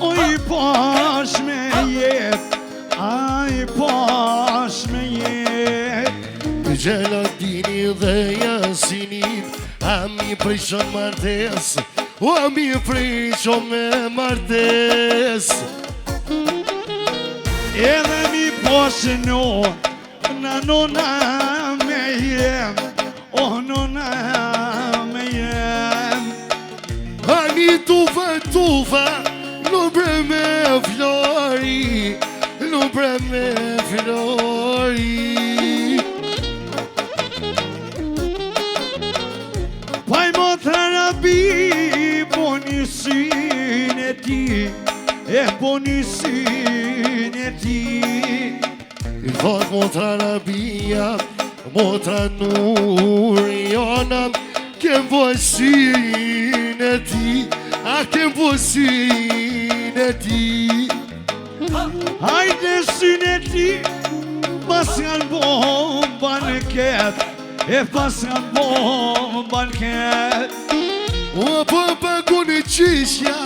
o i pash me jet, a i pash me jet. Gjelatini dhe Jasinin, a mi prishon martes, o a mi prishon me martes. Edhe mi pash na nona me jem, o nona me jem. Ani tufa, nuk bre me flori, nuk bre me flori. Paj mo të rabi, po një syn e ti, po një syn e ti. I thot motra Rabia, motra Nurjana, kem po syn e ti, a kem po syn e ti. Hajde syn e ti, pas kanë bomba në ket, pas kanë bomba në ket. O po pagu në qishja,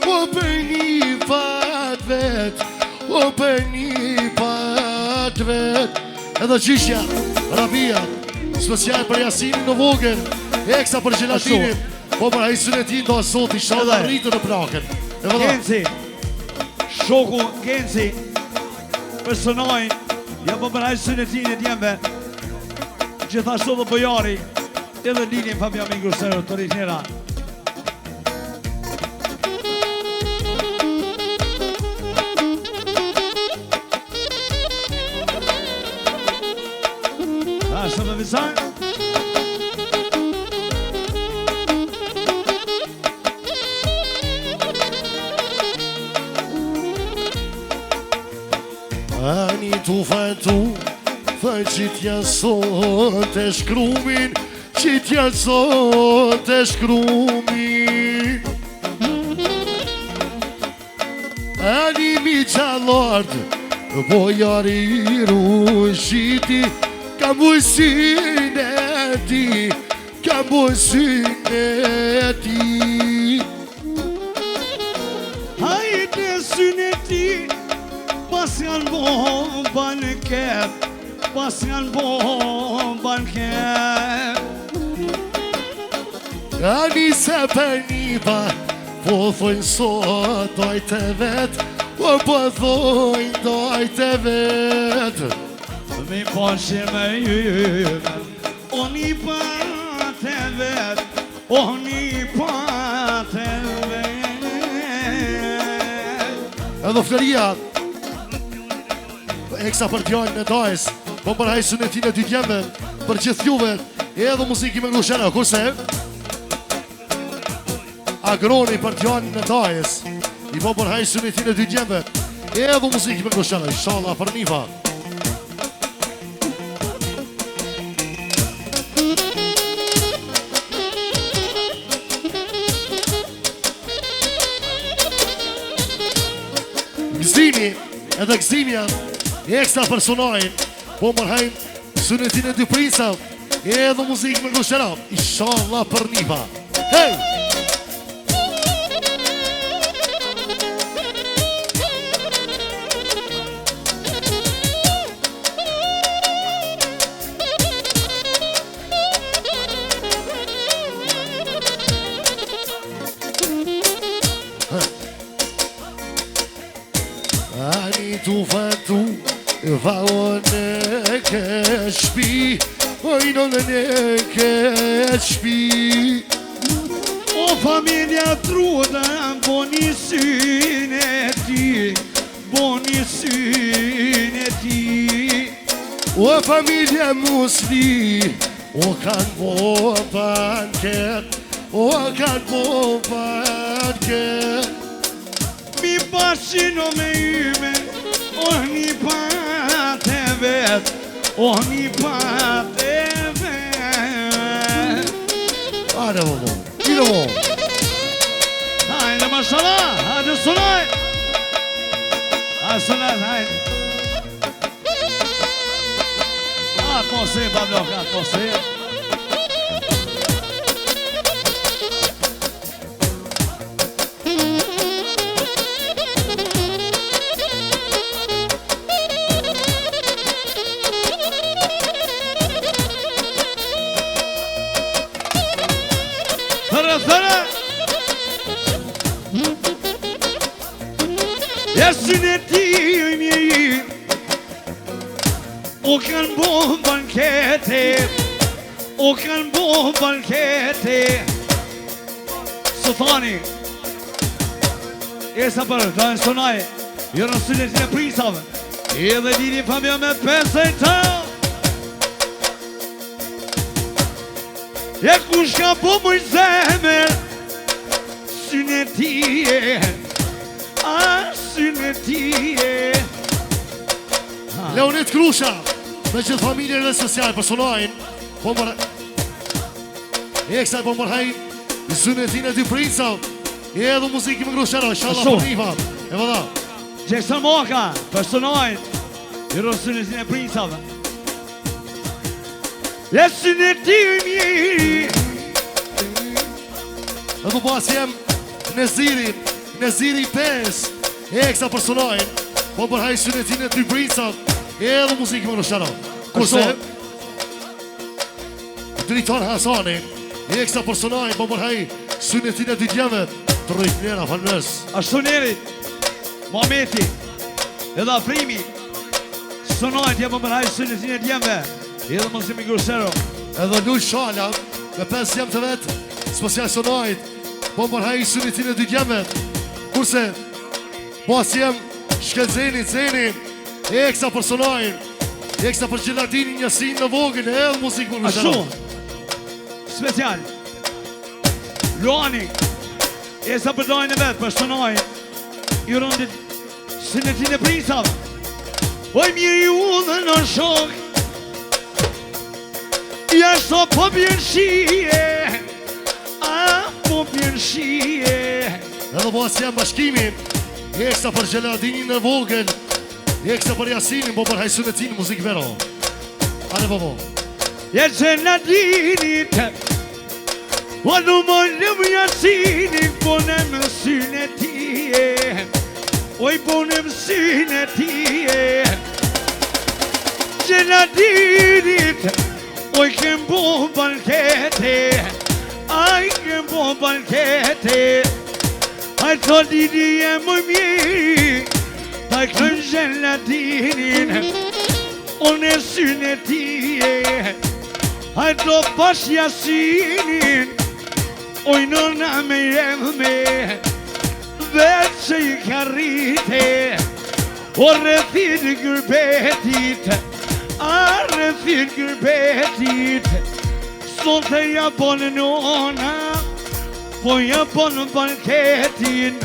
o për një fat vet, o për një fat vet. Edhe qishja, Rabia, special për Jasinin në vogën, eksa për Gjelatinin, po për hajsën e ti ndo asot i shala rritë në praken. Genci, shoku Genci, personajnë, ja po për hajsën e ti në djemve, gjithashtu dhe bojari, edhe Lilin Fabian Mingrusero të rritnjera. Ashtë me visaj. Ani tufa, që t'ja sot e shkrumin, që t'ja sot e shkrumin. Ani mi qalard, bojari rushiti, kam busin e ti, kam busin e ti. Hajde syn e ti, pas janë bomba në ket, pas janë bomba në ket. Ani se për nipa, po thojnë sot dojtë e vetë, po thojnë dojtë e vetë. Mi pashe me jyve, o një patë e vetë, o një patë e vetë. Edhe Fleria, eksa për djallin e dajës, po për hajsën e ti në dy djemve, për gjithë juve, edhe muziki me nglushena, kurse? Agroni për djallin e dajës, i po për hajsën e ti në dy djemve, edhe muziki me nglushena, inshallah për nifa. Gzimi, edhe Gzimja, eksa personajnë, po mërhajnë sunetin e dy prinsa, edhe muzikë me ngushera, inshallah për nifa. Hey! Ani tufa tu, vao në ke shpi, ojno në ke shpi. O familja truda, bo një syn e ti, bo një syn e ti. O familja musli, o kanë bo banket, o kanë bo banket. Mi bashino me yme, o një patë e vetë, o një patë e vetë. Hajde vëmo, ide vëmo. Hajde mashallah, hajde sunaj. Hajde sunaj, hajde. Atmosfër, Pablo, atmosfër. thëre Jesin e ti i mjeri O kanë bo bankete O kanë bo bankete Sultani Esa për Dajnë Sonaj Jo në sunetin e prisave Edhe dini familja me pesë e të E kush ka po mëj zemër Synetie A synetie Leonid Krusha, me gjithë familjen e social për Sonajin, po mërë... Eksaj po mërhajnë Synetin e dy princov, e edhe muziki më Krusheroj, shala për Niva, e vëda. Jackson Moka, për Sonajin, i rrë synetin e princave. E syneti i mjeri Edhe pas jem Neziri 5, eksa për Sonajin, po mërhajnë Synetin e dy princov, e edhe muziki më Krusheroj. Kurse, Driton Hasani, eksa për Sonajin, po mërhajnë Synetin e dy djeve, të rrejt njera, falënës. Ashtu njerit, Mometi, edhe Afrimi, Sonajt jam më mërhaj synetin e djemve, edhe mëzimi Grusero. Edhe Lull Shala, me 5 jem të vetë, spesial Sonajt, po mërhaj Synetin e dy djemve, kurse, pas jem Shkelzeni, Zeni, eksa për Sonajin, eksa për Gjeladini, Njasin në vogën, edhe muzikë më Ashtu, Grusero. special, Luani, esa për dojnë e vetë, për Sonajt, i rëndit synetin e prinsave. Oj mirë u dhe në shok Ja so po bjen shie A po bjen shie Edhe pas jem bashkimi, eksa për Gjeladini në vogën, eksa për Jasinin, po mërhaj Synetin, muzikë vero. Ale po. Ja Gjeladinit O në më lëmë Jasinit Bonem synetie Oj bonem synetie Gjeladinit Oj kem bo bankete Aj kem bo bankete Aj të didi e më mjeri Taj këm Gjeladinin Onë e synetie Aj të pash Jasinin Oj nëna me jeme Vetë që i ka rrite O rëthit gërbetit A rëthit gërbetit Sot e ja bonë nona Po ja bonë banketin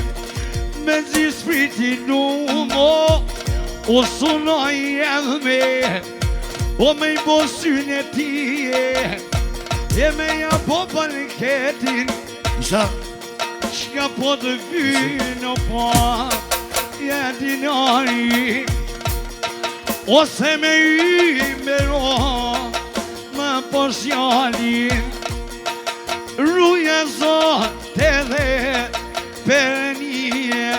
Me zi spriti numo O sunoj jeme O me i bo synetie E me ja bo banketin Isha, Shka po të vynë po Ja dinari Ose me i mero Ma po sjalin Ruja zot edhe për një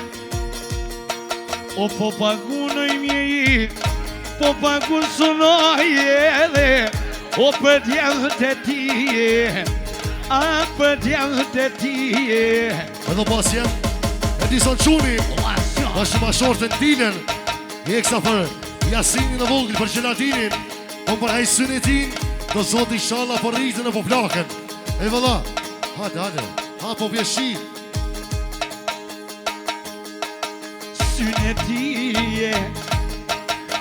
O po pagunoj mjeri Po pagun sunoj edhe O për djevët e tije A për djevët e tije edhe pas jem Edison Quni, është ma shortën Dinen, eksa për Jasinin në vogël, për Gjeladinin, po mërhaj Synetin, do zoti inshallah për rritën e po plakën. E vëlla, hajde, ha po vjeshi. Synetie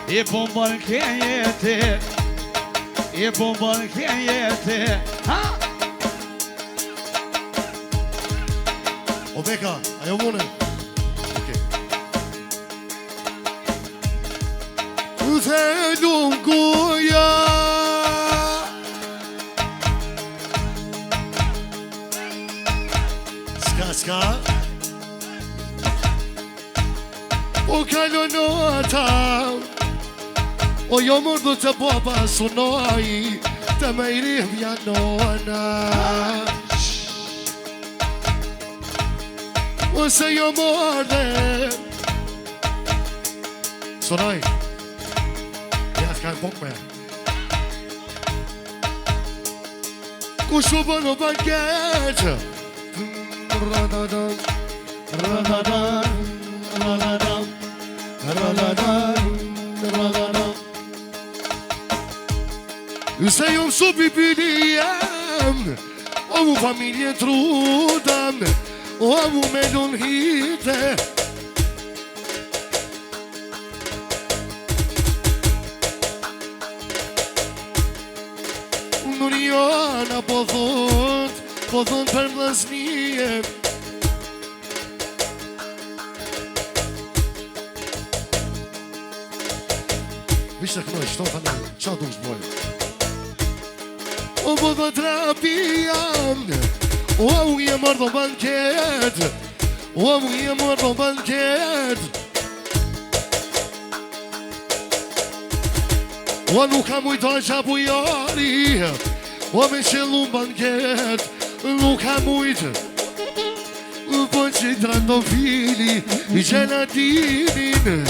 E po mbarkejete E po mbarkejete Ha? O Beka, ajo mune. Okej. U të lunguja Ska O kallo nota O jo mërdu të baba sunoj Të me i rivja nona Ose jo mërde Sunoj Ja t'ka në bok me Ku shu bënu banket Se jom su pipili jam, o mu familje trudam, o mu me lun hite. Nuriana po thon për vllaznie. Vishte kënoj, shto tani, qa du shbojnë? O po dhe trapiam, o mu je mërë do banket, o mu je mërë do banket. O nuk ka mujta qa bujari, o me qëllu banket, nuk ka mujtë. Po që trandofili, i gelatinin,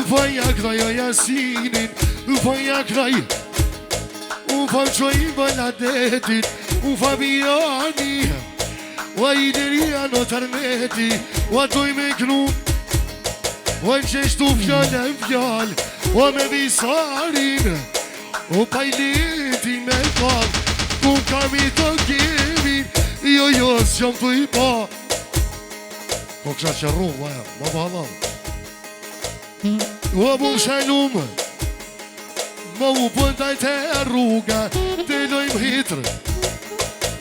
po ja kraj o jasinin, po ja kraj. Po qoj baladetit, Fabiani, o Ileria në tërmeti, o toj me knu, o qeshtu fjall, o me visarin, o pajleti me kall, ku kam i të kemin, jo s'jom të i pa. Po kësha që rru, vaja, ma balam. O bu shalum, ma u pëndaj të rruga, të lojmë hitër,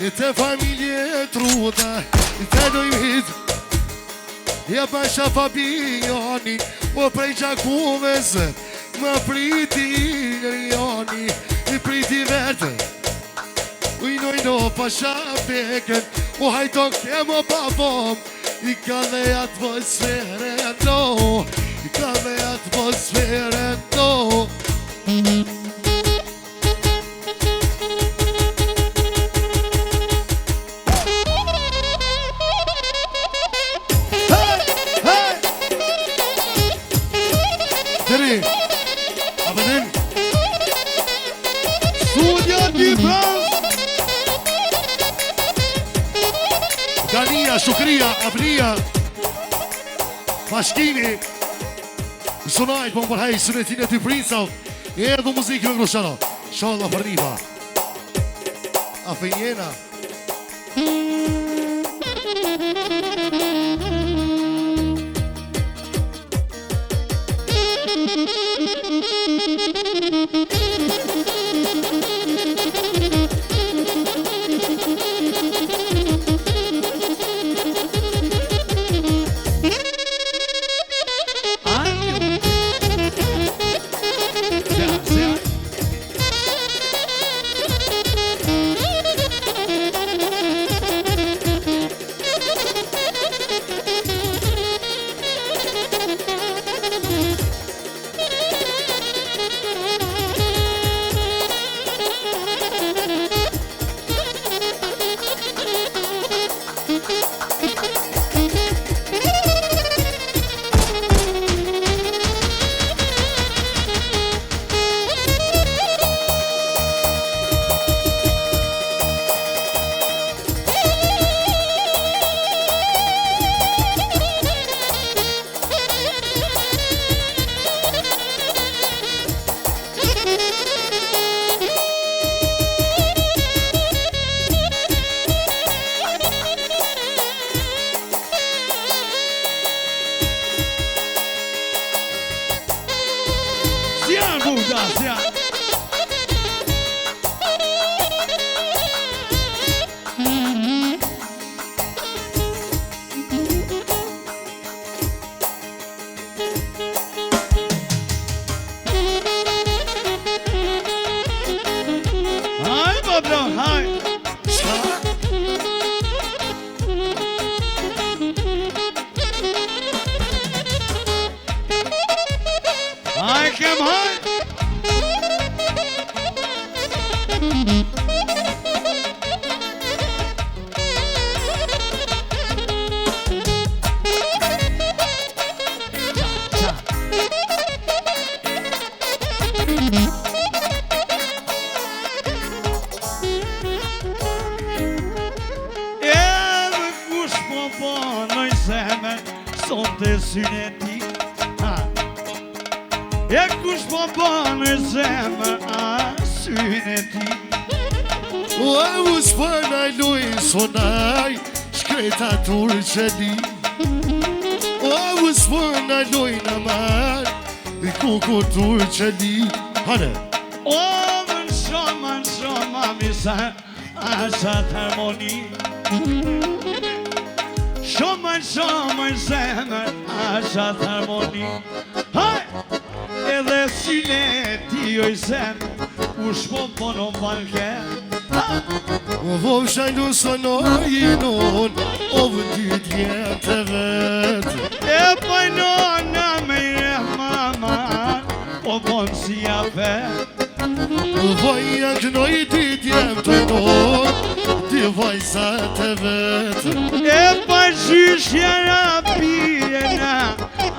të familje truda, të lojmë hitër. Ja pasha Fabiani, o prej Gjakuves, ma priti Riani, priti verte. Ujno pasha peken, o hajto kemo papom, i ka dhe atmosfere no, i ka dhe atmosfere no. Deri, apënin Studio di Frans. Gania, Shukria, Abnia, Bashkimi, Sunajt, po më përhej, Sunetin e ty Prinsav, e edhe muzikë me Grushano, Shala për Niva, Afenjena. shkon të syne ti E kush po banë zemër a syne ti U s'pënaj lujnë sonaj Shkreta turqeli U s'pënaj lujnë amar Kuku turqeli Hane O më shumë misa Asat harmoni Shumë zemër Asat harmoni Haj! Edhe syne ti oj zemë U shpo pono balke Vov shajnu sonojinun O vëndit jem të vetë E pajnona me i mama O bon si afe Voja kënoj dit jem të non Ti vajza të vetë E pajshyshja rapirena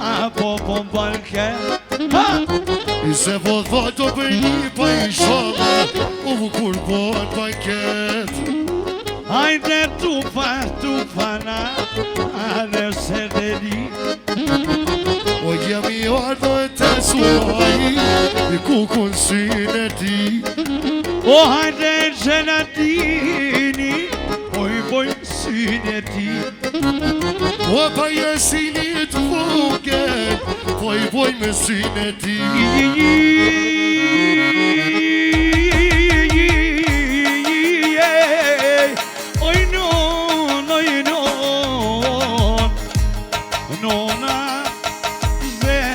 Apo bon balke I se vodhvat o për një pa i shama O vëkur bon paket Hajde tupana Ale se deri O jam i ardhë të sunoj I kukun syne ti O hajde gjelatini Boj syne ti O pa jesinit vogel Boj me syne ti Oj non Nona zemra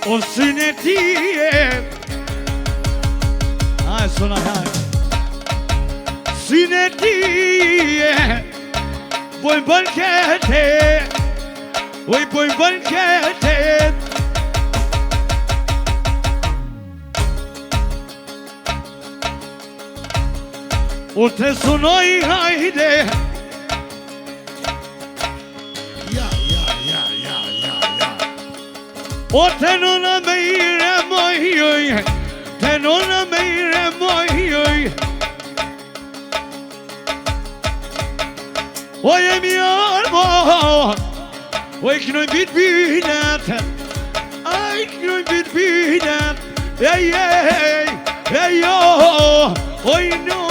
O syne ti Aj, sona haj Syne ti Bojnë bankete Oj, bojnë bankete O të sunoj hajde O të nona me ire mojoj Të nona me ire mojoj O jemi arbo O i knoj bit binat A i knoj bit binat Ej jo O i no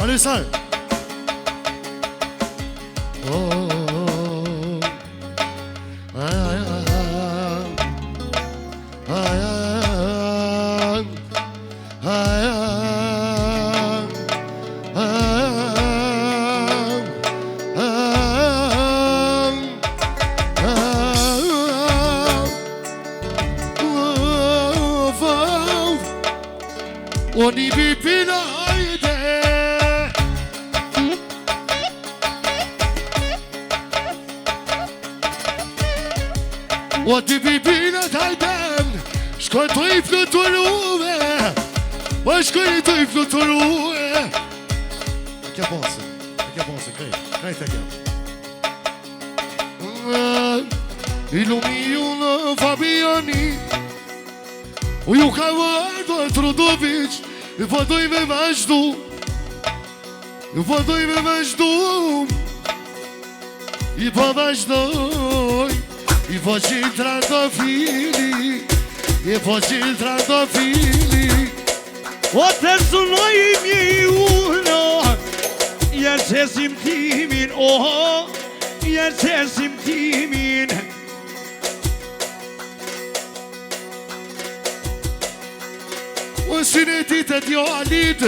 Alisar Oni bipina hajde O ti bipina hajden Shkoj të i fluturuve O shkoj të i fluturuve A kja bose, krejt e kja Ilumi ju në Fabiani O ju ka vërdo e Trudovic I po doj me vazhdu I po doj me vazhdu I po vazhdoj I po qilë trandafili I po qilë trandafili O të sunoj mi uno Jerqesim timin Jerqesim timin O syne ti të djallit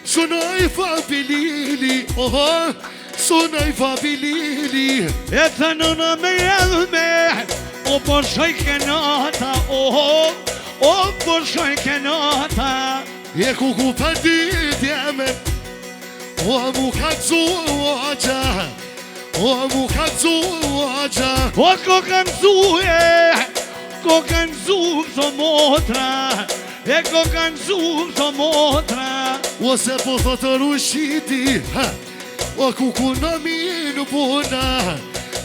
Sunoj fabilili Sunoj fabilili E të nëna me jelme O po shoj kenata O po shoj kenata E kuku për dit jeme O mu ka dzuaja O mu ka dzuaja O ko kanë zue Ko kanë zue këto motra E ko kanë zue këto motra O se po thotë rushiti O kuku në minë buna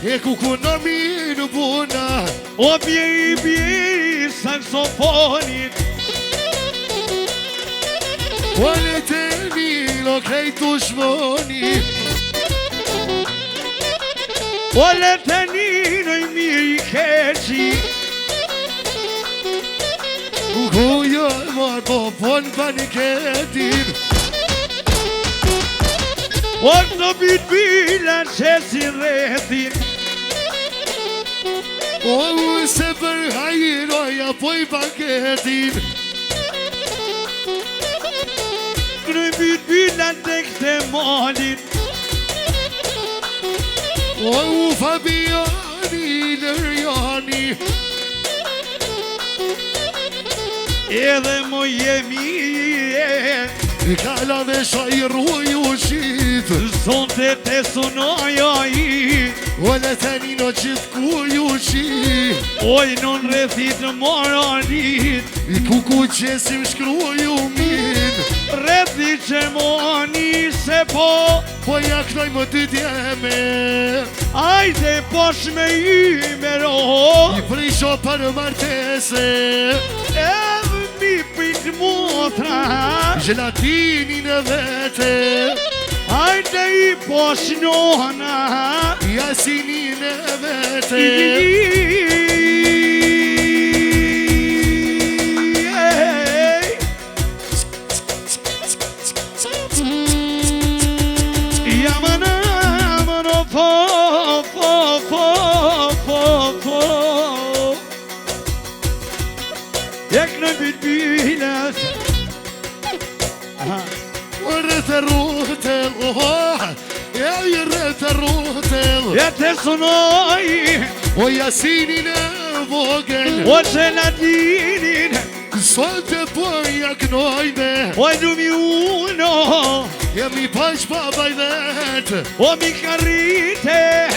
E kuku në minë buna O bje i saksofonit Ole të nilo krejtu shmoni Ole të ninoj mirë i keqi Ku jo marë po pon paniketin O këto bitbila që si rrethin O se për hajroja po i paketin Kënoj bitbila të këte malin O Fabiani Lërjani Edhe mo jemi I kala dhe shajruj u shit Sonte te sunoja i O le të nino gjithë ku ju shit Oj non rrethit moranit I kuku qesim shkruj u min Rrethit që moni se po Po ja knoj më dy djeme Ajde posh me i mero I prisho për martese Edhe mi pit motra Gelatinin e vete Ajde i posh nona Jasinin e vete Rrët e rrutel, ja i rrët e rrutel Ja te sunoj O jasinin e vogel O gelatinin Sot e po ja knojme O lumi uno Jemi pash babaj vet O mi karrite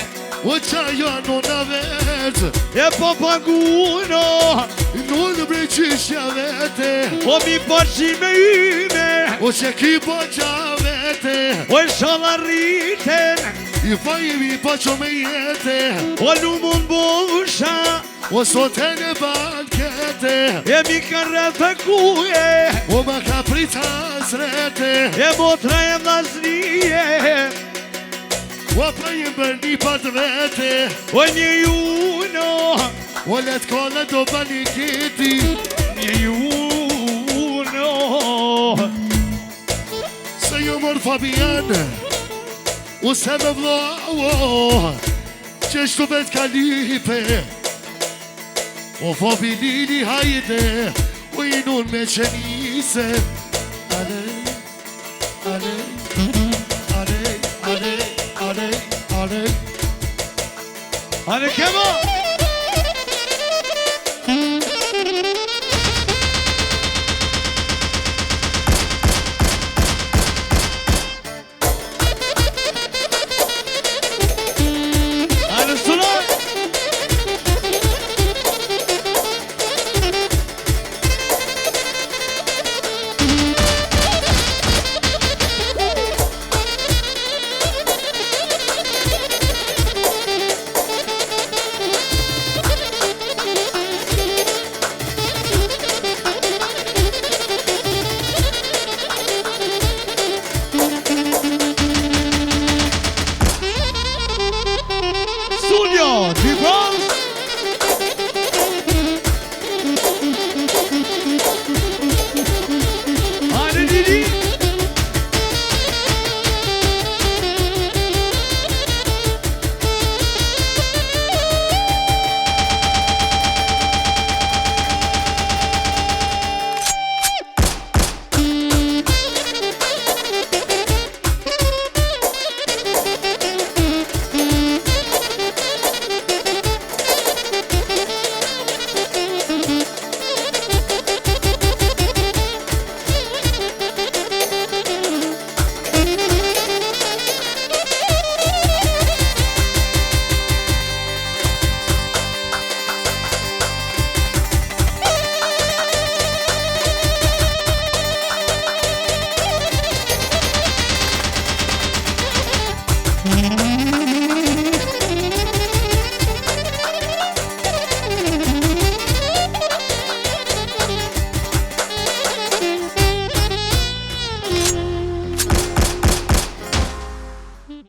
O qajo nona vet E po paguno Nullë breqishja vete O mi poshime ime O që ki po qa vete O shalarriten I fa imi po qo me jete O lumun busha O sot e në bankete E mi karrete kuje O ma ka prita zrete E motra e vlasnije O pra jem bërni pat vete O një juno O let kone do bani kiti Një juno Se ju mor Fabian O se me vlo Që shtu vet kalipe O Fabi Lili hajde O i nun me qenise Ale, ale, ale, ale, ale, ale Ale kema